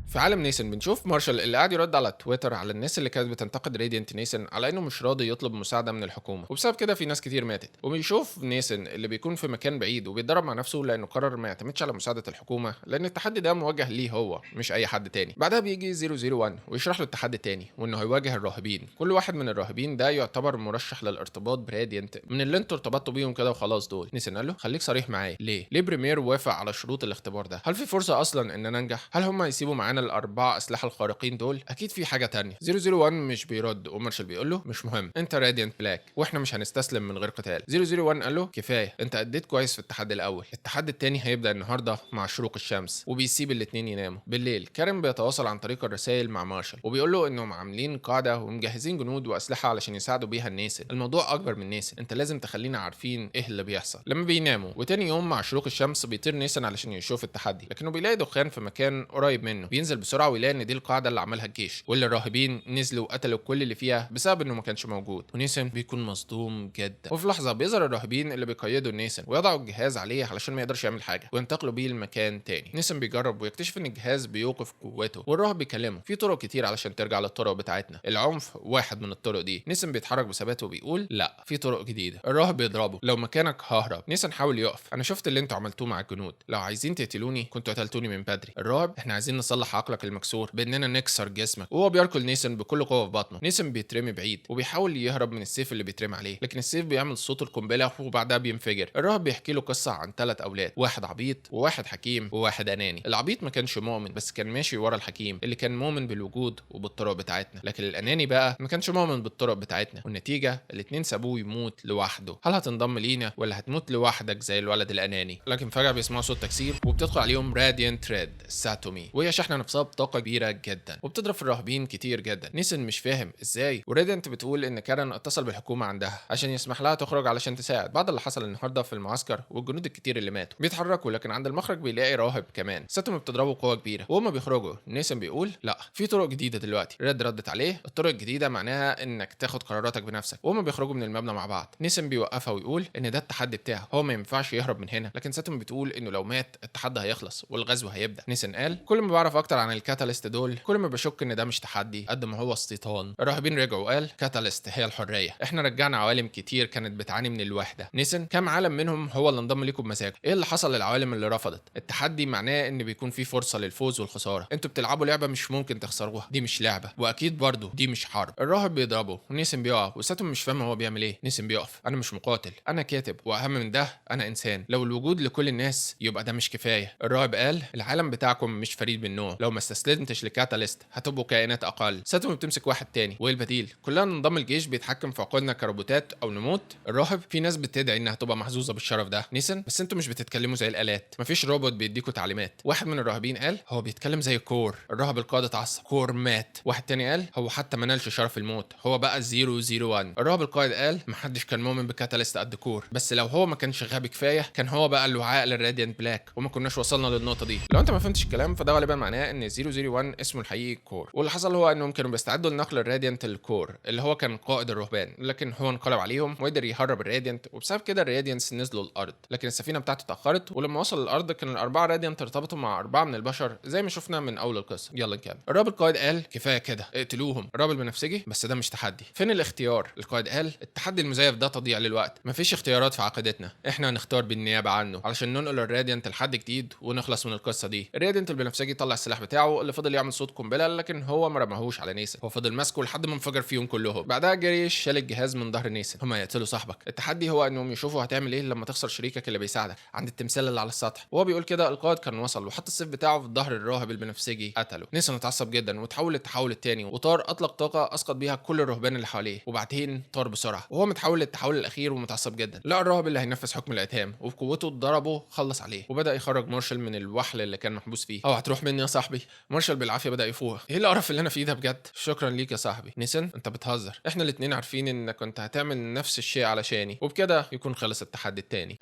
في عالم نيسن بنشوف مارشال اللي قاعد يرد على تويتر على الناس اللي كانت بتنتقد راديانت نيسن على انه مش راضي يطلب مساعده من الحكومه، وبسبب كده في ناس كتير ماتت. وبيشوف نيسن اللي بيكون في مكان بعيد وبيتدرب مع نفسه لانه قرر ما يعتمدش على مساعده الحكومه لان التحدي ده موجه ليه هو مش اي حد تاني. بعدها بيجي 001 ويشرح له التحدي التاني وانه هيواجه الراهبين. كل واحد من الراهبين ده يعتبر مرشح للارتباط براديانت من اللي انتوا ارتبطتوا بيهم كده وخلاص دول. نيسن قال له خليك صريح معايا، ليه بريمير وافق على شروط الاختبار ده؟ هل في فرصه اصلا ان ننجح؟ هل هم هيسيبوا معانا الاربعه اسلحه الخارقين دول؟ اكيد في حاجه تانية. 001 مش بيرد ومارشال بيقول له مش مهم، انت راديانت بلاك واحنا مش هنستسلم من غير قتال. 001 قال له كفايه، انت اديت كويس في التحدي الاول، التحدي التاني هيبدا النهارده مع شروق الشمس. وبيسيب الاتنين يناموا. بالليل كارين بيتواصل عن طريق الرسائل مع مارشال وبيقول له انهم عاملين قاعده ومجهزين جنود واسلحه علشان يساعدوا بيها نيسن. الموضوع اكبر من نيسن، انت لازم تخلينا عارفين ايه اللي بيحصل. لما بيناموا وتاني يوم مع شروق الشمس بيطير نيسن علشان يشوف التحدي، لكنه بيلاقي دخان في مكان قريب منه. بينزل بسرعه ويلاقي ان دي القاعده اللي عملها الجيش واللي الراهبين نزلوا وقتلوا كل اللي فيها بسبب انه ما كانش موجود. ونيسن بيكون مصدوم جدا. وفي لحظه بيظهر الراهبين اللي بيقيدوا نيسن ويضعوا الجهاز عليه علشان ما يقدرش يعمل حاجه وينتقلوا بيه لمكان تاني. نيسن بيجرب ويكتشف ان الجهاز بيوقف قوته والراهب بيكلمه في طرق كتير علشان ترجع للطرق بتاعتنا، العنف واحد من الطرق دي. نيسن بيتحرك بثبات وبيقول لا، في طرق جديده. الراهب بيضربه لو مكانك ههرب. نيسن حاول يقف، انا شفت اللي انتوا عملتوه مع الجنود، لو عايزين تقتلوني كنتوا قتلتوني من بدري. الراهب احنا عايزين نصلح عقلك المكسور باننا نكسر جسمك. وهو بياكل نيسن بكل قوه في بطنه. نيسن بيترمي بعيد وبيحاول يهرب من السيف اللي بيترمي عليه، لكن السيف بيعمل صوت القنبله وبعدها بينفجر. الراهب بيحكي له قصه عن 3 اولاد، واحد عبيط وواحد حكيم وواحد اناني. العبيط ما كانش مؤمن بس كان ماشي ورا الحكيم اللي كان مؤمن بالوجود وبالطرق بتاعتنا، لكن الاناني بقى ما كانش مؤمن بالطرق بتاعتنا، والنتيجه الاتنين سابوه يموت لوحده. هل هتنضم لينا ولا هتموت لوحدك زي الولد الاناني؟ لكن فجاه بيسمعوا صوت تكسير وبتدخل عليهم راديانت ريد ساتومي وهي شحنه نفسها بطاقه كبيره جدا وبتضرب في الراهبين كتير جدا. نيسن مش فاهم ازاي، وراديانت بتقول ان كارن اتصل بالحكومه عندها عشان يسمح لها تخرج علشان تساعد بعد اللي حصل النهارده في المعسكر والجنود الكتير اللي ماتوا. بيتحركوا لكن عند المخرج بيلاقي راهب كمان. ساتومي بتضربه قوه كبيره وهما بيخرجوا. نيسن بيقول لا، في طرق جديده دلوقتي. ريد ردت عليه الطرق الجديده معناها انك تاخد قراراتك بنفسك. وهما بيخرجوا من المبنى مع بعض. نيسن بيوقفها ويقول ان ده التحدي بتاعه، هو ما ينفعش يهرب من هنا، لكن ساتومي بتقول انه لو مات التحدي هيخلص والغزو هيبدا. نيسن قال كل ما بعرف اكتر عن الكاتاليست دول كل ما بشك ان ده مش تحدي قد ما هو استيطان. الراهبين رجعوا وقال كاتاليست هي الحريه، احنا رجعنا عوالم كتير كانت بتعاني من الوحده. نيسن كم عالم منهم هو اللي انضم ليكم بمزاجه؟ ايه اللي حصل للعوالم اللي رفضت؟ التحدي معناه ان بيكون في فرصه للفوز والخساره، انتوا بتلعبوا لعبه مش ممكن تخسروها، دي مش لعبه واكيد برضه دي مش حرب. الراهب بيضربه ونيسن بيقع وساتوم مش فاهم هو بيعمل ايه. نيسن بيقف، انا مش مقاتل، انا كاتب، واهم من ده انا انسان، لو الوجود لكل الناس يبقى ده مش كفايه. الراهب قال العالم بتاعكم مش فريد من نوع، لو ما استسلمتش لكاتاليست هتبقوا كائنات اقل. ساتوم بتمسك واحد تاني، وايه البديل؟ كلنا ننضم الجيش بيتحكم في عقولنا كروبوتات او نموت. الراهب في ناس بتدعي انها تبقى محظوظه بالشرف ده. نيسن بس انتوا مش بتتكلموا زي الالات، مفيش روبوت بيديكوا تعليمات. واحد من الراهبين قال هو بيتكلم زي كور. الراهب القائد اتعصب، كور مات. واحد تاني قال هو حتى ما نالش شرف الموت، هو بقى 001. الراهب القائد قال محدش كان مؤمن بكاتاليست قد كور، بس لو هو ما كانش غبي كفايه كان هو بقى الوعاء للراديانت بلاك وما كناش وصلنا للنقطه دي. لو انت ما فهمتش الكلام فده غالبا معناه ان 001 اسمه الحقيقي كور، واللي حصل هو انهم كانوا بيستعدوا لنقل الراديانت للكور اللي هو كان قائد الرهبان، لكن هو انقلب عليهم وقدر يهرب الراديانت وبسبب كده الراديانتس نزلوا الارض. لكن السفينه بتاعته اتاخرت ولما وصل الارض كان الاربعه راديانت ارتبطوا مع 4 من البشر زي ما شفنا من اول القصه. يلا نكمل. الراب القائد قال كفايه كده اقتلوهم. الراب البنفسجي بس ده مش تحدي، فين الاختيار؟ القائد قال التحدي المزيف ده تضييع للوقت، مفيش اختيارات في عقيدتنا، احنا هنختار بالنيابه عنه علشان ننقل الراديانت لحد جديد ونخلص من القصه دي. الراديانت البنفسجي طلع السلاح بتاعه اللي فضل يعمل صوت قنبله، لكن هو ما رماهوش على نيسن، هو فضل ماسكه لحد ما انفجر فيهم كلهم. بعدها جريش شال الجهاز من ظهر نيسن. هما يقتلوا صاحبك. التحدي هو انهم يشوفوا هتعمل ايه لما تخسر شريكك اللي بيساعدك عند التمثال اللي على السطح. وهو بيقول كده القائد كان وصل وحط السيف بتاعه في ظهر الراهب البنفسجي قتله. نيسن اتعصب جدا وتحول للتحول الثاني وطار اطلق طاقه اسقط بيها كل الرهبان اللي حواليه، وبعدين طار بسرعه وهو متحول للتحول الاخير ومتعصب جدا. لقى الراهب اللي هينفذ حكم الاعدام وبقوته ضربه خلص عليه وبدا يخرج مارشال من الوحل اللي كان محبوس فيه. او هتروح مني يا صاحبي؟ صاحبي. مارشال بالعافيه بدا يفوق. ايه القرف اللي انا فيه ده بجد؟ شكرا ليك يا صاحبي. نيسن انت بتهزر، احنا الاتنين عارفين انك كنت هتعمل نفس الشيء علشاني، وبكده يكون خلص التحدي التاني.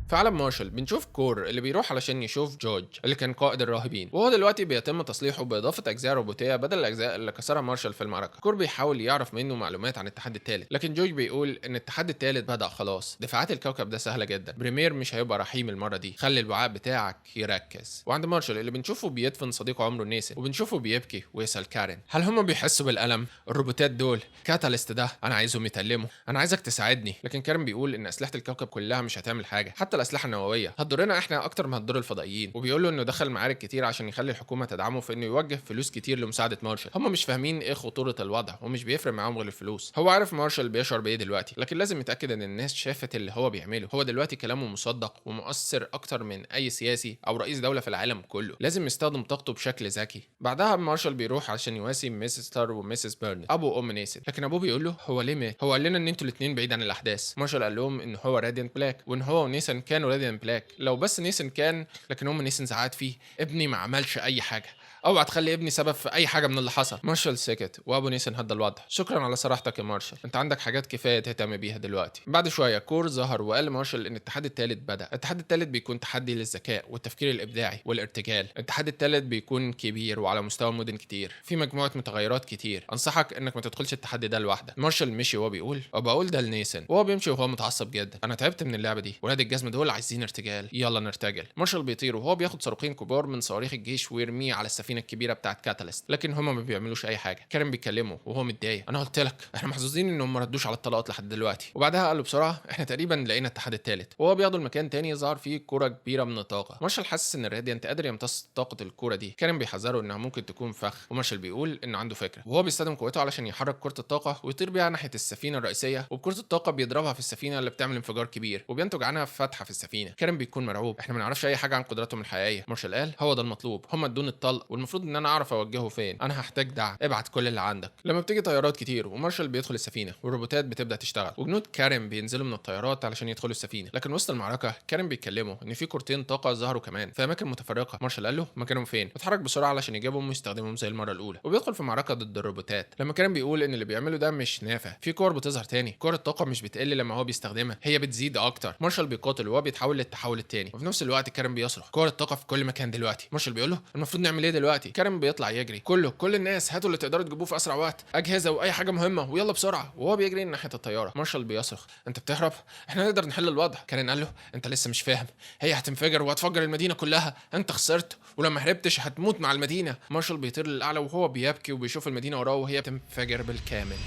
في عالم مارشال بنشوف كور اللي بيروح علشان يشوف جورج اللي كان قائد الراهبين، وهو دلوقتي بيتم تصليحه باضافه اجزاء روبوتيه بدل الاجزاء اللي كسرها مارشال في المعركه. كور بيحاول يعرف منه معلومات عن التحدي الثالث، لكن جورج بيقول ان التحدي الثالث بدأ خلاص. دفاعات الكوكب ده سهله جدا، بريمير مش هيبقى رحيم المره دي، خلي الوعاء بتاعك يركز. وعند مارشال اللي بنشوفه بيدفن صديقه عمره نيسن، وبنشوفه بيبكي ويسال كارين هل هم بيحسوا بالالم؟ الروبوتات دول كاتاليست ده انا عايزهم يتألموا، انا عايزك تساعدني. لكن كارين بيقول ان اسلحه الكوكب كلها مش هتعمل حاجه، حتى الاسلحه النوويه هتضرنا احنا اكتر ما هتضر الفضائيين. وبيقول له انه دخل معارك كتير عشان يخلي الحكومه تدعمه في انه يوجه فلوس كتير لمساعده مارشال. هم مش فاهمين ايه خطوره الوضع ومش بيفرق معاهم غير الفلوس. هو عارف مارشال بيشعر بايه دلوقتي، لكن لازم يتاكد ان الناس شافت اللي هو بيعمله. هو دلوقتي كلامه مصدق ومؤثر اكتر من اي سياسي او رئيس دوله في العالم كله. لازم يستخدم طاقته بشكل ذكي. بعدها مارشال بيروح عشان يواسي ميسيس ستار وميسيس بيرن ابو وام نيسن، لكن ابوه بيقول له هو ليه مات؟ هو قال لنا ان انتوا الاثنين بعيد عن الاحداث. مارشال قال لهم ان هو راديانت بلاك وان هو ونيسن كانوا راديانت بلاك، لو بس نيسن كان، لكن ام نيسن زعقت فيه ابني ما عملش اي حاجه، اوعى تخلي ابني سبب في اي حاجه من اللي حصل. مارشال سكت وابو نيسن هدى الوضع. شكرا على صراحتك يا مارشال، انت عندك حاجات كفايه تهتم بيها دلوقتي. بعد شويه كور ظهر وقال لمارشال ان التحدي الثالث بدا. التحدي الثالث بيكون تحدي للذكاء والتفكير الابداعي والارتجال. التحدي الثالث بيكون كبير وعلى مستوى مدن كتير، في مجموعه متغيرات كتير، انصحك انك ما تدخلش التحدي ده لوحدك. مارشال مشي وهو بيقول وبقول ده لنيسن، وهو بيمشي وهو متعصب جدا. انا تعبت من اللعبه دي، ولاد الجزم دول عايزين ارتجال، يلا نرتجل. مارشال بيطير وهو بياخد صاروخين كبار من صواريخ الجيش ويرميه على السفينه الكبيره بتاعت كاتاليست، لكن هما ما بيعملوش اي حاجه. كارين بيكلمه وهو متضايق، انا قلت لك احنا محظوظين انهم ما ردوش على الطلقات لحد دلوقتي. وبعدها قال له بسرعه احنا تقريبا لقينا التحدي الثالث، وهو بياخده المكان تاني ظهر فيه كوره كبيره من الطاقه. مارشال حاسس ان الراديانت قادر يمتص طاقه الكوره دي. كارين بيحذره انها ممكن تكون فخ، ومارشال بيقول انه عنده فكره، وهو بيستخدم قوته علشان يحرك كره الطاقه ويطير بيها ناحيه السفينه الرئيسيه، وبكره الطاقه بيضربها في السفينه اللي بتعمل انفجار كبير وبينتج عنها فتحه في السفينه. كارين بيكون مرعوب، احنا ما نعرفش اي حاجه عن قدراتهم الحقيقيه. مارشال قال هو ده المطلوب، هم ادوني الطلق والمفروض ان انا اعرف اوجهه فين، انا هحتاج دعم، ابعت كل اللي عندك. لما بتيجي طيارات كتير ومارشال بيدخل السفينه والروبوتات بتبدا تشتغل، وجنود كارين بينزلوا من الطيارات علشان يدخلوا السفينه، لكن وسط المعركه كارين بيتكلموا ان في كورتين طاقه ظهروا كمان في اماكن متفرقه. مارشال قال له مكانهم فين؟ اتحرك بسرعه علشان يجيبهم ويستخدمهم زي المره الاولى، وبيدخل في معركه ضد الروبوتات. لما كارين بيقول ان اللي بيعمله ده مش نافع، في كور بتظهر تاني، كور الطاقه مش بتقل لما هو بيستخدمها، هي بتزيد اكتر. مارشال بيقاتل وهو بيتحول للتحول التاني، وفي نفس الوقت كارين بيصرخ كور الطاقه في كل مكان دلوقتي. مارشال بيقول له المفروض نعمل ايه دلوقتي؟ كارين بيطلع يجري، كل الناس هاتوا اللي تقدروا تجيبوه في اسرع وقت، اجهزه واي حاجه مهمه ويلا بسرعه. وهو بيجري ناحيه الطياره. مارشال بيصرخ انت بتهرب، احنا نقدر نحل الوضع. كارين قال له انت لسه مش فاهم، هي هتنفجر وهتفجر المدينه كلها، انت خسرت ولما هربتش هتموت مع المدينه. مارشال بيطير للاعلى وهو بيبكي وبيشوف المدينه وراه وهي بتنفجر بالكامل.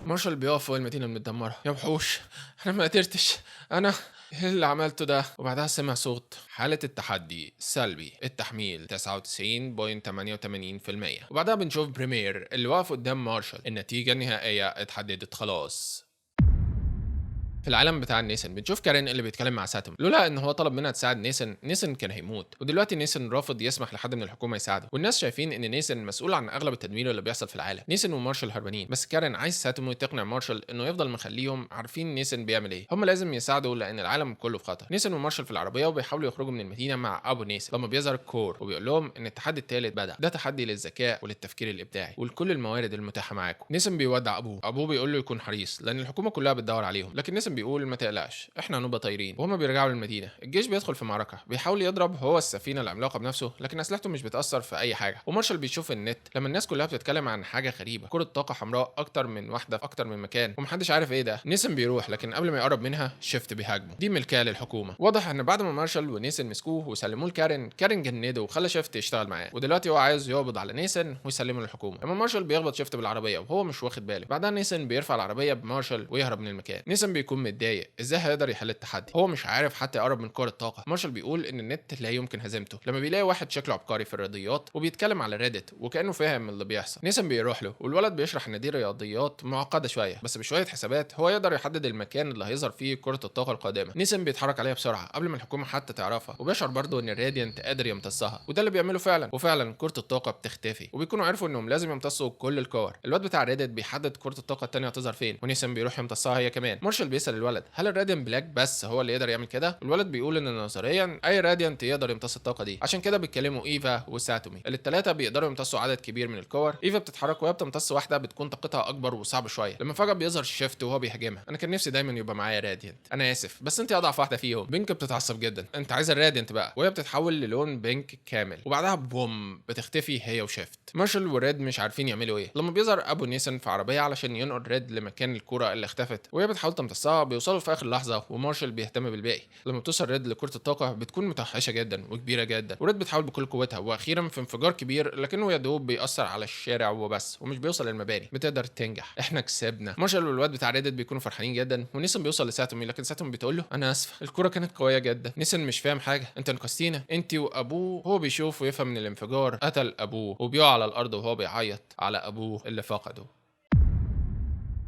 مارشال بيقف فوق المدينه المدمره. يا وحوش انا ما قدرتش، انا ايه اللي عملته ده؟ وبعدها سمع صوت حالة التحدي سلبي، التحميل 99.88%. وبعدها بنشوف بريمير اللي واقف قدام مارشال. النتيجة النهائية اتحددت خلاص. في العالم بتاع نيسن بنشوف كارين اللي بيتكلم مع ساتم. لولا ان هو طلب منها تساعد نيسن كان هيموت، ودلوقتي نيسن رافض يسمح لحد من الحكومه يساعده، والناس شايفين ان نيسن مسؤول عن اغلب التدمير اللي بيحصل في العالم. نيسن ومارشال هربانين، بس كارين عايز ساتم تقنع مارشال انه يفضل مخليهم عارفين نيسن بيعمل ايه. هم لازم يساعدوا لان العالم كله في خطر. نيسن ومارشال في العربيه وبيحاولوا يخرجوا من المدينه مع ابو نيسن لما بيظهر كور وبيقول لهم ان التحدي الثالث بدا. ده تحدي للذكاء وللتفكير الابداعي ولكل الموارد المتاحه معاكم. نيسن بيودع ابوه بيقول له يكون حريص لان الحكومه كلها بتدور عليهم، لكن نيسن بيقول ما تقلقش احنا هنبقى طايرين. وهم بيرجعوا للمدينه، الجيش بيدخل في معركه، بيحاول يضرب هو السفينه العملاقه بنفسه، لكن اسلحته مش بتاثر في اي حاجه. ومارشال بيشوف النت لما الناس كلها بتتكلم عن حاجه غريبه، كره طاقه حمراء اكتر من واحده في اكتر من مكان ومحدش عارف ايه ده. نيسن بيروح، لكن قبل ما يقرب منها شيفت بيهاجمه، دي ملكيه للحكومه. واضح ان بعد ما مارشال ونيسن مسكوه وسلموه لكارين، كارين جنده وخلى شيفت يشتغل معاه، ودلوقتي هو عايز يقبض على نيسن ويسلمه للحكومه. اما مارشال بيخبط شيفت بالعربيه وهو مش واخد باله. بعدها نيسن بيرفع العربيه بمارشال ويهرب من المكان. نيسن بيكون متضايق، ازاي هيقدر يحل التحدي؟ هو مش عارف حتى يقرب من كره الطاقه. مارشال بيقول ان النت لا يمكن هزيمته لما بيلاقي واحد شكله عبقري في الرياضيات وبيتكلم على ريدت وكانه فاهم اللي بيحصل. نيسن بيروح له والولد بيشرح ان دي رياضيات معقده شويه، بس بشويه حسابات هو يقدر يحدد المكان اللي هيظهر فيه كره الطاقه القادمه. نيسن بيتحرك عليها بسرعه قبل ما الحكومه حتى تعرفها، وبيشعر برضه ان الراديانت قادر يمتصها، وده اللي بيعمله فعلا. وفعلا كره الطاقه بتختفي، وبيكونوا عرفوا انهم لازم يمتصوا كل الكور. الواد بتاع ريدت بيحدد كره الطاقه الثانيه هتظهر فين، ونيسن بيروح يمتصها هي كمان. مارشال بيسال بيسال الولد هل الراديانت بلاك بس هو اللي يقدر يعمل كده. الولد بيقول ان نظريا اي راديانت يقدر يمتص الطاقه دي. عشان كده بيتكلموا ايفا وساتومي اللي الثلاثه بيقدروا يمتصوا عدد كبير من الكور. ايفا بتتحرك وهي بتمتص واحده بتكون طاقتها اكبر وصعب شويه. لما فجاه بيظهر شيفت وهو بيهاجمها. انا كان نفسي دايما يبقى معايا راديانت. انا اسف بس انت اضعف واحده فيهم. بينك بتتعصب جدا. انت عايز الراديانت بقى. وهي بتتحول للون بينك كامل وبعدها بوم بتختفي هي وشيفت. مارشال وريد مش عارفين يعملوا ايه. لما بيظهر ابو نيسن في عربيه علشان ينقل ريد لمكان الكوره اللي اختفت وهي بتحاول تمتصها، بيوصلوا في اخر لحظه ومارشال بيهتم بالباقي. لما بتوصل ريد لكره الطاقه بتكون متوحشه جدا وكبيره جدا، وريد بتحاول بكل قوتها واخيرا في انفجار كبير لكنه يا دوب بيأثر على الشارع وبس ومش بيوصل للمباني. بتقدر تنجح. احنا كسبنا. مارشال والواد بتاع ريد بيكونوا فرحانين جدا ونيسن بيوصل لساتومي لكن ساتومي بتقول له انا اسفه الكوره كانت قويه جدا. نيسن مش فاهم حاجه. انت انقذتينا انت وابوه. هو بيشوف ويفهم من الانفجار قتل ابوه وبيقع على الارض وهو بيعيط على ابوه اللي فقده.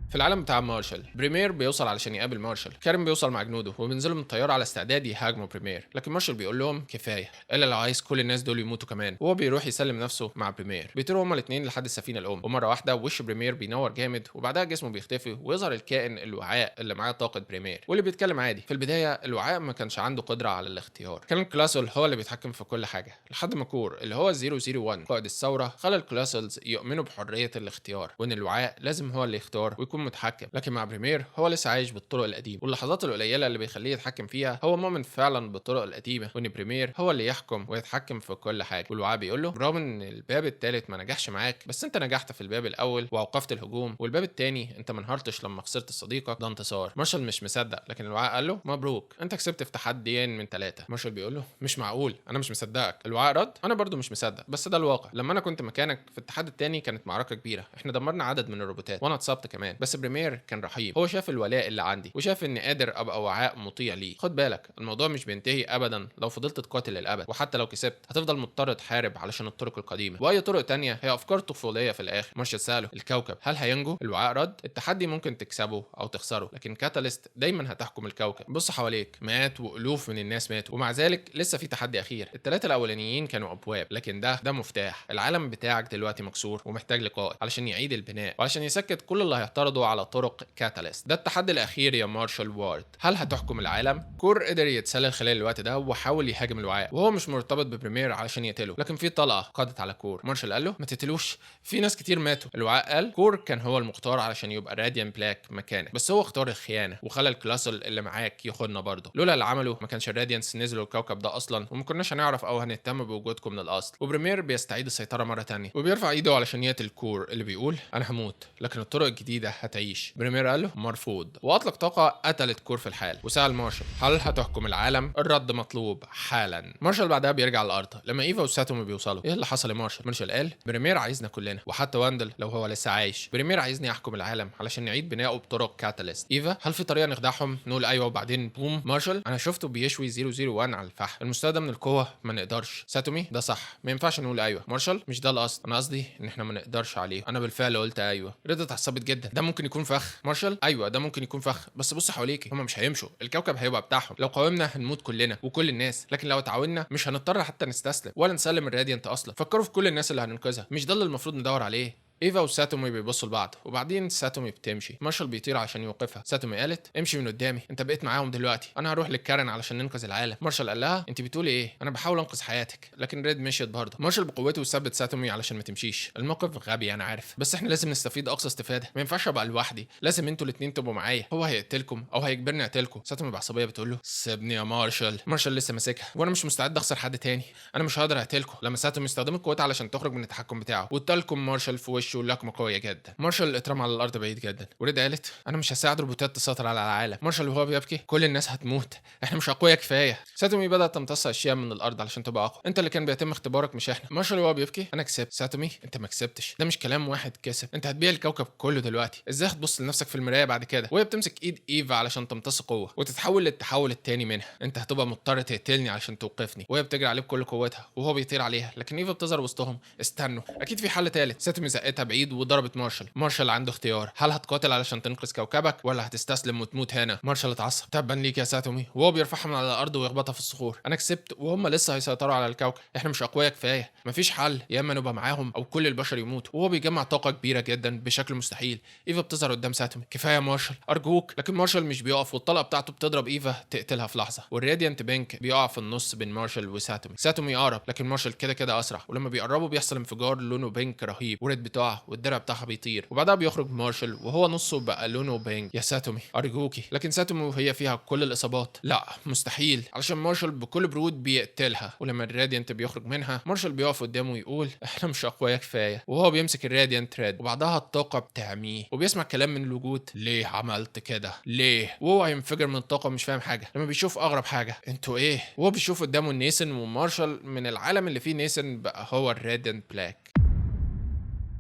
في العالم بتاع مارشال، بريمير بيوصل علشان يقابل مارشال. كارين بيوصل مع جنوده وبينزلوا من الطياره على استعداد يهاجموا بريمير، لكن مارشال بيقول لهم كفايه الا لو عايز كل الناس دول يموتوا كمان. وهو بيروح يسلم نفسه مع بريمير. بيطيروا هما الاثنين لحد السفينه الام ومره واحده وش بريمير بينور جامد وبعدها جسمه بيختفي ويظهر الكائن الوعاء اللي معاه طاقه بريمير واللي بيتكلم عادي. في البدايه الوعاء ما كانش عنده قدره على الاختيار. كان الكلاسل هو اللي بيتحكم في كل حاجه لحد ما كور اللي هو 001 قائد الثوره خلى الكلاسلز يؤمنوا بحريه الاختيار وان الوعاء لازم هو اللي يختار ويكون متحكم. لكن مع بريمير هو لسه عايش بالطرق القديمه واللحظات القليله اللي بيخليه يتحكم فيها هو مؤمن فعلا بالطرق القديمه وان بريمير هو اللي يحكم ويتحكم في كل حاجه. والوعاء بيقول له برغم ان الباب الثالث ما نجحش معاك بس انت نجحت في الباب الاول واوقفت الهجوم، والباب الثاني انت ما انهارتش لما خسرت صديقك، ده انتصار. مارشال مش مصدق لكن الوعاء قال له مبروك انت كسبت في تحديين من 3. مارشال بيقول له مش معقول انا مش مصدقك. الوعاء رد انا برضو مش مصدق بس ده الواقع. لما انا كنت مكانك في التحدي الثاني كانت معركه كبيره، احنا دمرنا عدد من الروبوتات وانا اتصبت كمان، بس بريمير كان رحيم. هو شاف الولاء اللي عندي وشاف اني قادر ابقى وعاء مطيع ليه. خد بالك الموضوع مش بينتهي ابدا لو فضلت تقاتل للابد، وحتى لو كسبت هتفضل مضطر تحارب علشان الطرق القديمه واي طرق تانية هي افكار طفوليه في الاخر. مارشال ساله الكوكب هل هينجو؟ الوعاء رد التحدي ممكن تكسبه او تخسره لكن كاتاليست دايما هتحكم الكوكب. بص حواليك مات والوف من الناس ماتوا ومع ذلك لسه في تحدي اخير. الثلاثه الاولانيين كانوا ابواب لكن ده مفتاح. العالم بتاعك دلوقتي مكسور ومحتاج لقائد علشان يعيد البناء وعلشان يسكت كل اللي هيعترضوا على طرق كاتاليست. ده التحدي الاخير يا مارشال وارد. هل هتحكم العالم؟ كور قدر يتسلل خلال الوقت ده وحاول يهاجم الوعاء وهو مش مرتبط ببريمير علشان يقتله، لكن في طلقه قضت على كور. مارشال قال له ما تقتلوش في ناس كتير ماتوا. الوعاء قال كور كان هو المختار علشان يبقى راديان بلاك مكانك بس هو اختار الخيانه وخلى الكلاسل اللي معاك يخوننا برضه. لولا اللي عمله ما كانش الراديانس نزلوا الكوكب ده اصلا وما كناش هنعرف او هنهتم بوجودكم من الاصل. وبريمير بيستعيد السيطره مره تانية وبيرفع ايده علشان يقتل كور اللي بيقول انا هموت لكن الطرق الجديده هتعيش. بريمير قال له مرفوض واطلق طاقه قتلت كور في الحال وسأل مارشال هل هتحكم العالم؟ الرد مطلوب حالا. مارشال بعدها بيرجع الارض لما ايفا وساتومي بيوصلوا. ايه اللي حصل يا مارشال؟ مارشال قال بريمير عايزنا كلنا وحتى واندل لو هو لسه عايش. بريمير عايزني احكم العالم علشان نعيد بنائه بطرق كاتاليست. ايفا هل في طريقه نخدعهم؟ نقول ايوه وبعدين بوم. مارشال انا شفته بيشوي 001 على الفحم، المستوى ده من القوه ما نقدرش. ساتومي ده صح ما ينفعش نقول ايوه. مارشال مش ده القصد، انا قصدي ان احنا ما نقدرش عليه. انا بالفعل قلت ايوه. رضا اتعصبت جدا ده ممكن يكون فخ. مارشال ايوه ده ممكن يكون فخ بس بص حواليكي هم مش هيمشوا، الكوكب هيبقى بتاعهم. لو قاومنا هنموت كلنا وكل الناس لكن لو تعاوننا مش هنضطر حتى نستسلم ولا نسلم الراديانت اصلا. فكروا في كل الناس اللي هننقذها، مش ده اللي المفروض ندور عليه. ايفا وساتومي بيبصوا لبعض وبعدين ساتومي بتمشي. مارشال بيطير عشان يوقفها. ساتومي قالت امشي من قدامي انت بقيت معاهم دلوقتي، انا هروح للكارن علشان ننقذ العالم. مارشال قال لها انت بتقولي ايه؟ انا بحاول انقذ حياتك. لكن ريد مشيت برضه. مارشال بقوته ثبت ساتومي علشان ما تمشيش. الموقف غبي انا عارف بس احنا لازم نستفيد اقصى استفاده، ما ينفعش ابقى لوحدي، لازم انتوا الاثنين تبقوا معايا. هو هيقتلكم او هيجبرني اقتلكم. ساتومي بعصبيه بتقول له سيبني يا مارشال. مارشال لسه ماسكها وانا مش مستعد اخسر حد تاني، انا مش هقدر اقتلكم. لما ساتومي استخدمت قوتها علشان تخرج من التحكم بتاعه وادالكم مارشال في وشه لكمه قويه جدا. مارشال اترمى على الارض بعيد جدا وريد قالت انا مش هساعد روبوتات تسيطر على العالم. مارشال وهو بيبكي كل الناس هتموت احنا مش اقوياء كفايه. ساتومي بدات تمتص اشياء من الارض علشان تبقى اقوى. انت اللي كان بيتم اختبارك مش احنا. مارشال وهو بيبكي انا كسبت. ساتومي انت ما كسبتش، ده مش كلام واحد كسب، انت هتبيع الكوكب كله دلوقتي. ازاي هتبص لنفسك في المرايه بعد كده وهي بتمسك ايد ايفا علشان تمتص قوه وتتحول للتحول التاني منها؟ انت هتبقى مضطر تقتلني علشان توقفني. وهي بتجري عليه بكل قوتها وهو بيطير عليها لكن ايفا بتظهر وسطهم. استنوا اكيد في حل ثالث. ساتومي زقتها رمتها بعيد وضربت مارشال عنده اختيار، هل هتقاتل علشان تنقذ كوكبك ولا هتستسلم وتموت هنا؟ مارشال اتعصب، تبا ليك يا ساتومي، وهو بيرفعها من على الارض ويخبطها في الصخور. انا كسبت وهم لسه هيسيطروا على الكوكب، احنا مش اقوياء كفايه، مفيش حل، يا اما نبقى معاهم او كل البشر يموتوا. وهو بيجمع طاقه كبيره جدا بشكل مستحيل. ايفا بتظهر قدام ساتومي، كفايه يا مارشال ارجوك. لكن مارشال مش بيقف، والطلقه بتاعته بتضرب ايفا تقتلها في لحظه. والراديانت بينك بيقع في النص بين مارشال ساتومي يقرب، لكن مارشال كده اسرع، ولما بيقربوا بيحصل انفجار لونه بينك رهيب، وريد بتقع والدرع بتاعها بيطير، وبعدها بيخرج مارشال وهو نصه بقى لونه بينك. يا ساتومي ارجوكي. لكن ساتومي وهي فيها كل الاصابات، لا مستحيل، علشان مارشال بكل برود بيقتلها. ولما الراديانت بيخرج منها مارشال بيقف قدامه ويقول احنا مش اقوياء كفايه، وهو بيمسك الراديانت ريد، وبعدها الطاقه بتعميه، وبيسمع كلام من الوجود، ليه عملت كده ليه؟ وهو هينفجر من الطاقه مش فاهم حاجه. لما بيشوف اغرب حاجه، انتوا ايه؟ وهو بيشوف قدامه نيسن ومارشال من العالم اللي فيه نيسن بقى هو الراديانت بلاك.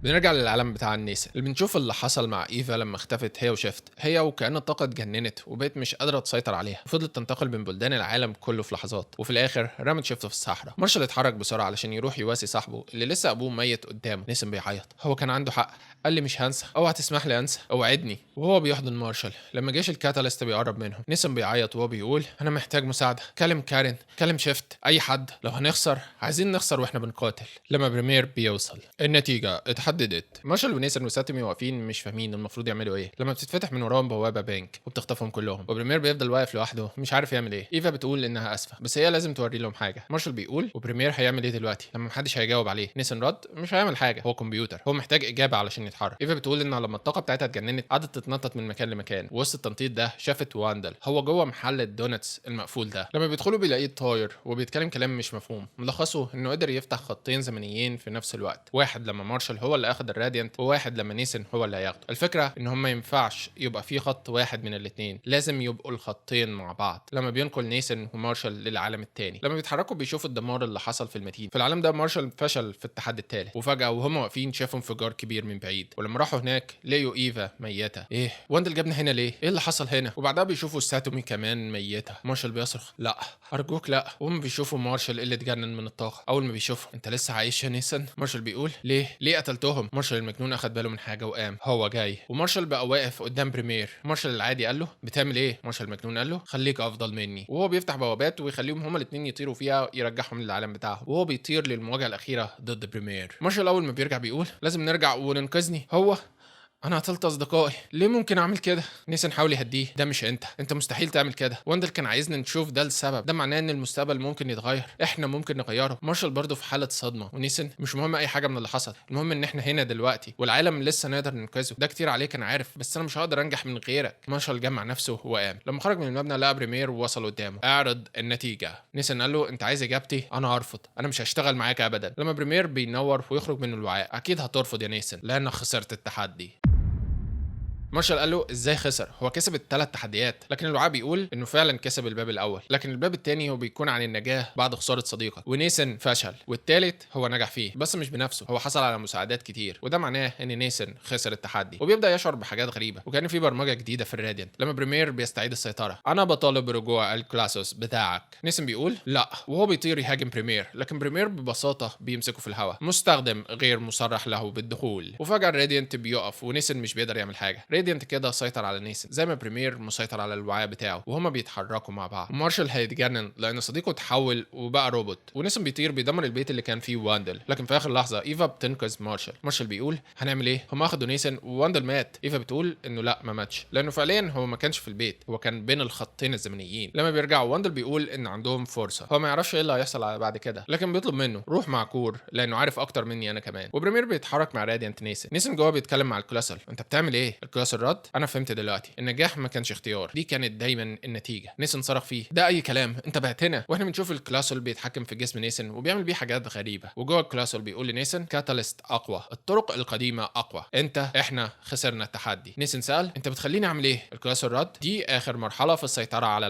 بنرجع للعالم بتاع النيسا اللي بنشوف اللي حصل مع ايفا لما اختفت هي وشيفت، هي وكأن الطاقه اتجننت وبقت مش قادره تسيطر عليها، وفضلت تنتقل بين بلدان العالم كله في لحظات، وفي الاخر رمت شيفت في الصحراء. مارشال اتحرك بسرعه علشان يروح يواسي صاحبه اللي لسه ابوه ميت قدامه. نيسن بيعيط، هو كان عنده حق، قال لي مش هنسى، اوعى تسمح لي انسى، اوعدني. وهو بيحضن مارشال لما جيش الكاتاليست بيقرب منهم. نيسن بيعيط وهو بيقول انا محتاج مساعده، كلم كارين، كلم شيفت، اي حد، لو هنخسر عايزين نخسر واحنا بنقاتل. لما بريمير بيوصل النتيجه اتحددت، مارشال ونيسن وساتومي واقفين مش فاهمين المفروض يعملوا ايه لما بتتفتح من وراهم بوابه بانك وبتخطفهم كلهم، وبريمير بيفضل واقف لوحده مش عارف يعمل ايه. ايفا بتقول انها اسفه بس هي لازم توري لهم حاجه. مارشال بيقول وبريمير هيعمل ايه دلوقتي لما محدش هيجاوب عليه؟ نيسن رد مش هيعمل حاجه، هو كمبيوتر، هو محتاج اجابه علشان يتحرك. ايفا بتقول ان لما الطاقه بتاعتها اتجننت قعدت تتنطط من مكان لمكان، وسط التنطيط ده شافت واندل هو جوه محل الدونتس المقفول ده. لما بيدخلوا بيلاقيه طاير وبيتكلم كلام مش مفهوم، ملخصه انه قدر يفتح خطين زمنيين في نفس الوقت، واحد لما مارشال هو اللي اخذ الراديانت وواحد لما نيسن هو اللي هياخده. الفكره ان هم ما ينفعش يبقى في خط واحد من الاثنين، لازم يبقوا الخطين مع بعض. لما بينقل نيسن ومارشال للعالم الثاني، لما بيتحركوا بيشوفوا الدمار اللي حصل في المدينه. في العالم ده مارشال فشل في التحدي الثالث، وفجاه وهم واقفين شافوا انفجار كبير من بعيد، ولما راحوا هناك لقوا ايفا ميته. ايه واندل جابنا هنا ليه؟ ايه اللي حصل هنا؟ وبعدها بيشوفوا ساتومي كمان ميته. مارشال بيصرخ لا ارجوك لا، وهم بيشوفوا مارشال اللي اتجنن من الطاقه. اول ما بيشوفه انت لسه عايش يا نيسن؟ مارشال بيقول ليه قتلتهم؟ مارشال المجنون اخد باله من حاجه وقام، هو جاي، ومارشال بقى واقف قدام بريمير. مارشال العادي قال له بتعمل ايه؟ مارشال المجنون قال له خليك افضل مني، وهو بيفتح بوابات ويخليهم هما الاثنين يطيروا فيها يرجعهم للعالم بتاعهم، وهو بيطير للمواجهه الاخيره ضد بريمير. مارشال اول ما بيرجع بيقول لازم نرجع وننقذني، انا قتلت اصدقائي، ليه ممكن اعمل كده؟ نيسن حاول يهديه، ده مش انت مستحيل تعمل كده، واندل كان عايزنا نشوف ده السبب، ده معناه ان المستقبل ممكن يتغير، احنا ممكن نغيره. مارشال برضه في حاله صدمه، ونيسن مش مهم اي حاجه من اللي حصل، المهم ان احنا هنا دلوقتي والعالم لسه نقدر ننقذه، ده كتير عليك انا عارف بس انا مش هقدر انجح من غيرك. مارشال جمع نفسه وقام. لما خرج من المبنى لقى بريمير ووصل قدامه، اعرض النتيجه. نيسن قال له انت عايز اجابتي؟ انا هرفض، انا مش هشتغل معاك ابدا. لما بريمير بينور ويخرج من الوعاء، اكيد هترفض يا نيسن لانك خسرت التحدي. مارشال قال له ازاي خسر؟ هو كسب الثلاث تحديات. لكن الوعاء بيقول انه فعلا كسب الباب الاول، لكن الباب الثاني هو بيكون عن النجاه بعد خساره صديقك، ونيسن فشل، والثالث هو نجح فيه بس مش بنفسه، هو حصل على مساعدات كتير، وده معناه ان نيسن خسر التحدي. وبيبدا يشعر بحاجات غريبه، وكان في برمجه جديده في الراديانت. لما بريمير بيستعيد السيطره، انا بطالب برجوع الكلاسوس بتاعك. نيسن بيقول لا، وهو بيطير يهاجم بريمير، لكن بريمير ببساطه بيمسكه في الهواء، مستخدم غير مصرح له بالدخول. وفجاه الراديانت بيقف ونيسن مش بيقدر يعمل حاجه. راديانت كده سيطر على نيسن زي ما بريمير مسيطر على الوعاء بتاعه، وهما بيتحركوا مع بعض. ومارشال هيتجنن لان صديقه اتحول وبقى روبوت، ونيسن بيطير بيدمر البيت اللي كان فيه واندل. لكن في اخر لحظه ايفا بتنقذ مارشال بيقول هنعمل ايه؟ هم اخدوا نيسن وواندل مات. ايفا بتقول انه لا ما ماتش، لانه فعليا هو ما كانش في البيت، هو كان بين الخطين الزمنيين. لما بيرجعوا واندل بيقول ان عندهم فرصه، هو ما يعرفش ايه اللي هيحصل بعد كده، لكن بيطلب منه روح مع كور لانه عارف اكتر مني انا كمان. وبريمير بيتحرك مع راديانت نيسن جوه بيتكلم مع الكلاسل، انت بتعمل ايه؟ الكلاسل رد انا فهمت دلوقتي، النجاح ما كانش اختيار، دي كانت دايما النتيجه. نيسن صرخ فيه ده اي كلام، انت بعتنا. واحنا بنشوف الكلاسل بيتحكم في جسم نيسن وبيعمل بيه حاجات غريبه، وجوه الكلاسل بيقول لنيسن كاتاليست اقوى، الطرق القديمه اقوى، احنا خسرنا التحدي. نيسن سال انت بتخليني اعمل ايه؟ الكلاسل رد دي اخر مرحله في السيطره على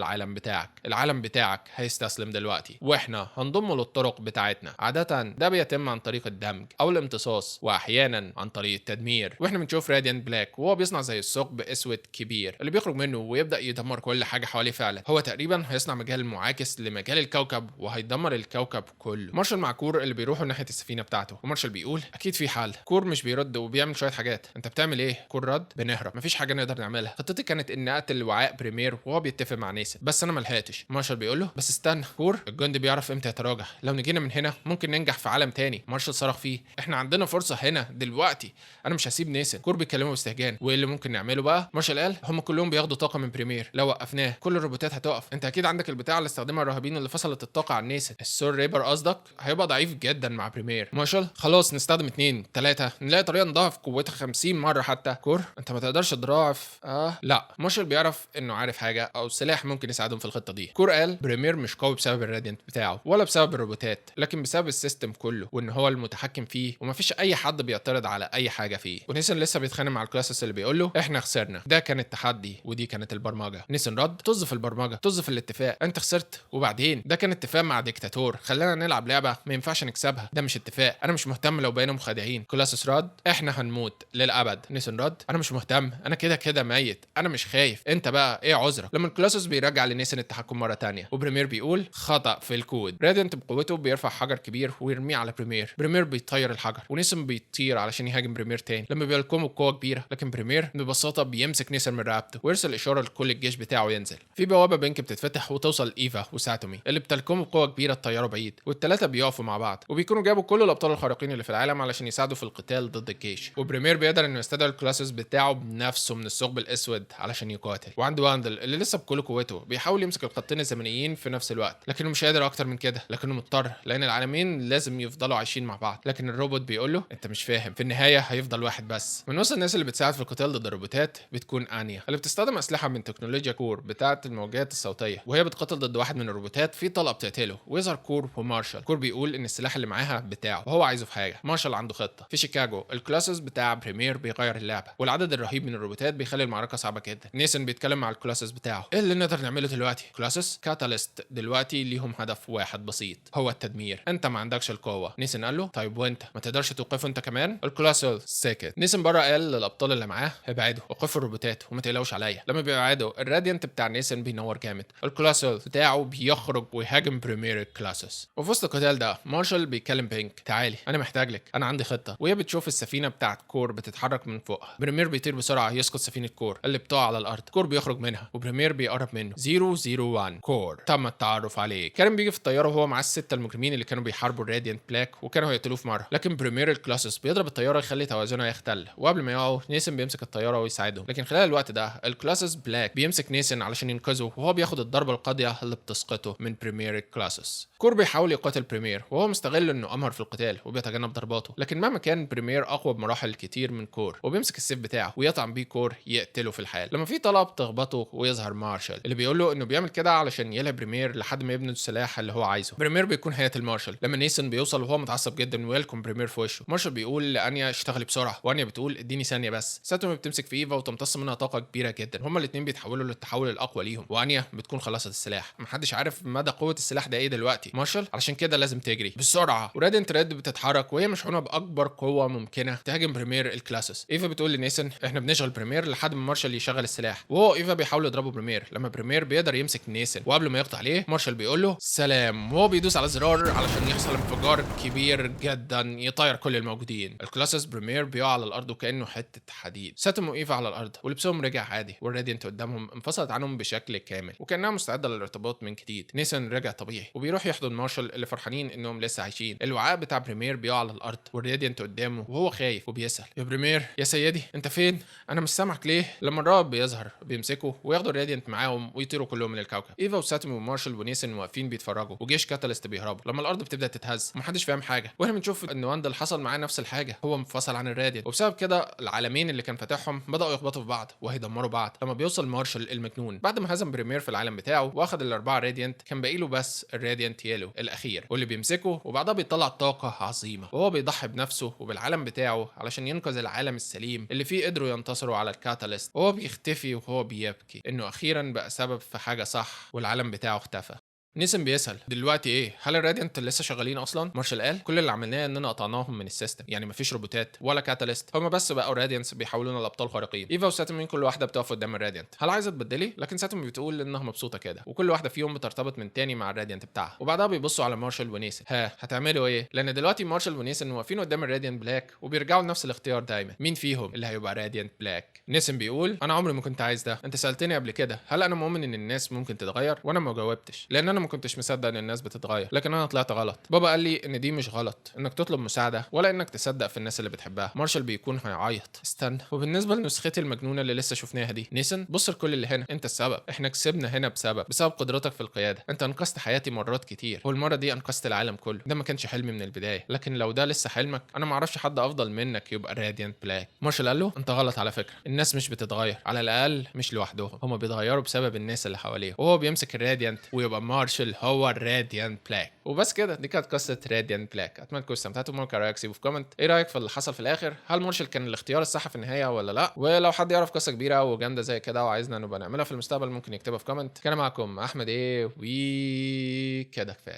العالم بتاعك هيستسلم دلوقتي، واحنا هنضمه للطرق بتاعتنا. عاده ده بيتم عن طريق الدمج او الامتصاص، واحيانا عن طريق التدمير. واحنا بنشوف راديانت بلاك وهو بيصنع زي الثقب اسود كبير اللي بيخرج منه ويبدا يدمر كل حاجه حواليه. فعلا هو تقريبا هيصنع مجال معاكس لمجال الكوكب وهيدمر الكوكب كله. مارشال مع كور اللي بيروحوا ناحيه السفينه بتاعته، ومارشال بيقول اكيد في حل. كور مش بيرد وبيعمل شويه حاجات. انت بتعمل ايه؟ كور رد بنهرب، مفيش حاجه نقدر نعملها. خطتي كانت ان اقتل وعاء بريمير وهو بيتفق مع نيسن، بس انا ملحقتش. مارشال بيقول له بس استنى كور، الجندي بيعرف امتى يتراجع. لو نجينا من هنا ممكن ننجح في عالم تاني. مارشال صرخ فيه احنا عندنا فرصه هنا دلوقتي، انا مش هسيب نيسن. كور بيكلمه باستهجان، وايه اللي ممكن نعمله بقى؟ مارشال قال هم كلهم بياخدوا طاقه من بريمير، لو وقفناه كل الروبوتات هتقف. انت اكيد عندك البتاع اللي استخدمها الرهابين اللي فصلت الطاقه عن نيسن. السور ريبر قصدك؟ هيبقى ضعيف جدا مع بريمير. مارشال خلاص نستخدم 2 3 نلاقي طريقه نضاعف قوتها 50 مره حتى. كور انت ما تقدرش تضاعف. لا. مارشال بيعرف انه عارف حاجه او سلاح ممكن يساعدهم في الخطه دي. كور قال بريمير مش قوي بسبب الراديانت بتاعه ولا بسبب الروبوتات، لكن بسبب السيستم كله، وان هو المتحكم فيه ومفيش اي حد بيعترض على اي حاجه فيه. ونيسن لسه بيتخانق مع الكلاسس اللي بيقول له احنا خسرنا، ده كان التحدي ودي كانت البرمجه. نيسن رد طز في البرمجه، طز في الاتفاق، انت خسرت وبعدين ده كان اتفاق مع ديكتاتور، خلينا نلعب لعبه ما ينفعش نكسبها، ده مش اتفاق، انا مش مهتم لو بقينا مخادعين. كلاسس رد احنا هنموت للابد. نيسن رد انا مش مهتم، انا كده كده ميت، انا مش خايف، انت بقى ايه عذرك؟ لما الكلاسس بيرجع لنيسن التحكم مره تانية، وبريمير بيقول خطا في الكود. راديانت بقوته بيرفع حجر كبير ويرميه على بريمير، بريمير بيطير الحجر ونيسن بيطير علشان يهاجم بريمير تاني لما بيلكموا بقوه كبيره، لكن بريمير ببساطه بيمسك نيسن من رقبته ويرسل اشاره لكل الجيش بتاعه ينزل. في بوابه بنك بتتفتح وتوصل ايفا وساتومي اللي بتلكموا بقوه كبيره الطياره بعيد، والثلاثه بيقفوا مع بعض وبيكونوا جابوا كل الابطال الخارقين اللي في العالم علشان يساعدوا في القتال ضد الجيش. وبريمير بيقدر انه يستدعي الكلاسس بتاعه بنفسه من الثقب الاسود علشان يقاتل. وعنده واندل اللي لسه بكل قوته بيحاول يمسك الخطين الزمنيين في نفس الوقت، لكنه مش قادر اكتر من كده، لكنه مضطر لان العالمين لازم يفضلوا عايشين مع بعض. لكن الروبوت بيقول له انت مش فاهم، في النهايه هيفضل واحد بس. من وسط الناس اللي بتساعد في القتال ضد الروبوتات بتكون انيا اللي بتستخدم اسلحه من تكنولوجيا كور بتاعه الموجات الصوتيه، وهي بتقاتل ضد واحد من الروبوتات في طلقه بتقتله، ويظهر كور ومارشال. كور بيقول ان السلاح اللي معاها بتاعه وهو عايزه في حاجه. مارشال عنده خطه. في شيكاغو الكلاسس بتاع بريمير بيغير اللعبه، والعدد الرهيب من الروبوتات بيخلي المعركه صعبه جدا. نيسن بيتكلم مع الكلاسس بتاعه ايه اللي نقدر نعمله دلوقتي؟ كلاسس كاتاليست دلوقتي ليهم هدف واحد بسيط، هو التدمير، انت ما عندكش القوه. نيسن قال له طيب وانت ما تقدرش توقفه انت كمان؟ الكلاسس ساكت. نيسن بره قال للابطال اللي معاه ابعدوا، وقفوا الروبوتات وما تقلقوش عليا. لما بيبعدوا الراديانت بتاع نيسن بينور جامد، الكلاسس بتاعه بيخرج ويهاجم بريمير الكلاسس. وفي وسط القتال ده مارشال بيكلم بينك تعالي انا محتاج لك، انا عندي خطه. وهي بتشوف السفينه بتاعت كور بتتحرك من فوقها. بريمير بيطير بسرعه يسقط سفينه كور اللي بتقع على الارض. كور بيخرج منها وبريمير بيقرب منه. 001 كور تم التعرف عليه. كان بيجي في الطياره وهو مع السته المجرمين اللي كانوا بيحاربوا الراديانت بلاك وكانوا هيقتلوه في مره، لكن بريمير الكلاسس بيضرب الطياره يخلي توازنها يختل، وقبل ما يقعوا نيسن بيمسك الطياره ويساعدهم. لكن خلال الوقت ده الكلاسس بلاك بيمسك نيسن علشان ينقذه وهو بياخد الضربه القاضيه اللي بتسقطه من بريمير الكلاسس. كور بيحاول يقاتل بريمير وهو مستغل انه امهر في القتال وبيتجنب ضرباته، لكن مهما كان بريمير اقوى بمراحل كتير من كور، وبيمسك السيف بتاعه ويطعن بيه كور يقتله في الحال. لما في طلب تخبطه ويظهر مارشال اللي بيقول له انه بيعمل كده علشان يلعب بريمير لحد ما يبني السلاح اللي هو عايزه. بريمير بيكون هيئه المارشال لما نيسن بيوصل وهو متعصب جدا ويلكم بريمير في وشه. مارشال بيقول لانيا اشتغلي بسرعه، وانيا بتقول اديني ثانيه بس. ساتومي بتمسك في ايفا وتمتص منها طاقه كبيره جدا، هما الاثنين بيتحولوا للتحول الاقوى ليهم، وانيا بتكون خلصت السلاح. محدش عارف مدى قوه السلاح ده ايه دلوقتي. مارشال علشان كده لازم تجري بسرعه، وراديانت ريد بتتحرك وهي مشحونه باكبر قوه ممكنه تهاجم بريمير الكلاسس. ايفا بتقول لنيسن احنا بنشغل بريمير لحد ما مارشال يشغل السلاح، وهو ايفا بيحاول يضربه بريمير. لما بريمير بيقدر يمسك نيسن وقبل ما يقطع عليه مارشال بيقول له سلام، وهو بيدوس على زرار علشان يحصل انفجار كبير جدا يطير كل الموجودين. الكلاسس بريمير بيقع على الارض وكانه حته حديد. ساتوم وايفا على الارض ولبسهم رجع عادي، والراديانت قدامهم انفصلت عنهم بشكل كامل وكانها مستعده للارتباط من جديد. نيسن رجع طبيعي وبيروح يحضن مارشال اللي فرحانين انهم لسه عايشين. الوعاء بتاع بريمير بيقع على الارض والراديانت قدامه وهو خايف وبيسال يا بريمير يا سيدي انت فين؟ انا مش سامعك ليه؟ لما الرعب بيظهر بيمسكوا وياخدوا الراديانت معاهم ويطيروا كلهم من الكوكب. ايفا وساتومي ومارشال ونيسن واقفين بيتفرجوا، وجيش كاتاليست بيهربوا. لما الارض بتبدا تتهز ومحدش فاهم حاجه، واحنا بنشوف ان واندل حصل معاه نفس الحاجه، هو منفصل عن الراديانت، وبسبب كده العالمين اللي كان فاتحهم بداوا يخبطوا في بعض وهيدمروا بعض. لما بيوصل مارشال المجنون بعد ما هزم بريمير في العالم بتاعه واخد الاربعه راديانت، كان باقي له بس الراديانت يلو الاخير واللي بيمسكه، وبعدها بيطلع طاقه عظيمه وهو بيضحي بنفسه وبالعالم بتاعه علشان ينقذ العالم السليم اللي فيه قدروا ينتصروا على الكاتاليست. وهو بيختفي وهو بيبكي انه اخيرا بقى سبب في حاجه صح والعالم بتاعه اختفى. نيسن بيسأل دلوقتي ايه، هل الراديانت لسه شغالين اصلا؟ مارشال قال كل اللي عملناه اننا قطعناهم من السيستم، يعني مفيش روبوتات ولا كاتاليست، هما بس بقوا راديانتس بيحولونا لابطال خارقين. ايفا وساتومين كل واحده بتقف قدام الراديانت، هل عايزه تبدلي؟ لكن ساتومين بتقول انها مبسوطه كده، وكل واحده فيهم بترتبط من تاني مع الراديانت بتاعها. وبعدها بيبصوا على مارشال ونيسن، ها هتعملوا ايه؟ لان دلوقتي مارشال ونيسن واقفين قدام الراديانت بلاك وبيرجعوا لنفس الاختيار دايما، مين فيهم اللي هيبقى راديانت بلاك؟ نيسن بيقول انا عمري ما كنت عايز ده، انت سالتني قبل كده هل انا مؤمن ان الناس ممكن تتغير، وانا ما جاوبتش لان انا ما كنتش مصدق ان الناس بتتغير، لكن انا طلعت غلط. بابا قال لي ان دي مش غلط انك تطلب مساعده ولا انك تصدق في الناس اللي بتحبها. مارشال بيكون هيعيط. استنى، وبالنسبه لنسختي المجنونه اللي لسه شفناها دي، نيسن بص لكل اللي هنا، انت السبب، احنا كسبنا هنا بسبب قدرتك في القياده، انت انقذت حياتي مرات كتير، والمره دي انقذت العالم كله. ده ما كانش حلمي من البدايه، لكن لو ده لسه حلمك انا ما اعرفش حد افضل منك يبقى راديانت بلاك. مارشال قال له انت غلط على فكره، الناس مش بتتغير، على الاقل مش لوحدهم، هم بيتغيروا بسبب الناس اللي حواليهم. وهو بيمسك الراديانت ويبقى مارشال هو الراديانت بلاك. وبس كده، دي كانت قصه راديانت بلاك. اتمنى تكونوا استمتعتوا. ممكن رايك سيبه في كومنت، ايه رايك في اللي حصل في الاخر؟ هل مارشال كان الاختيار الصح في النهايه ولا لا؟ ولو حد يعرف قصه كبيره وجامده زي كده وعايزنا نبقى نعملها في المستقبل ممكن يكتبها في كومنت. كان معكم احمد ايه، وكده كفايه.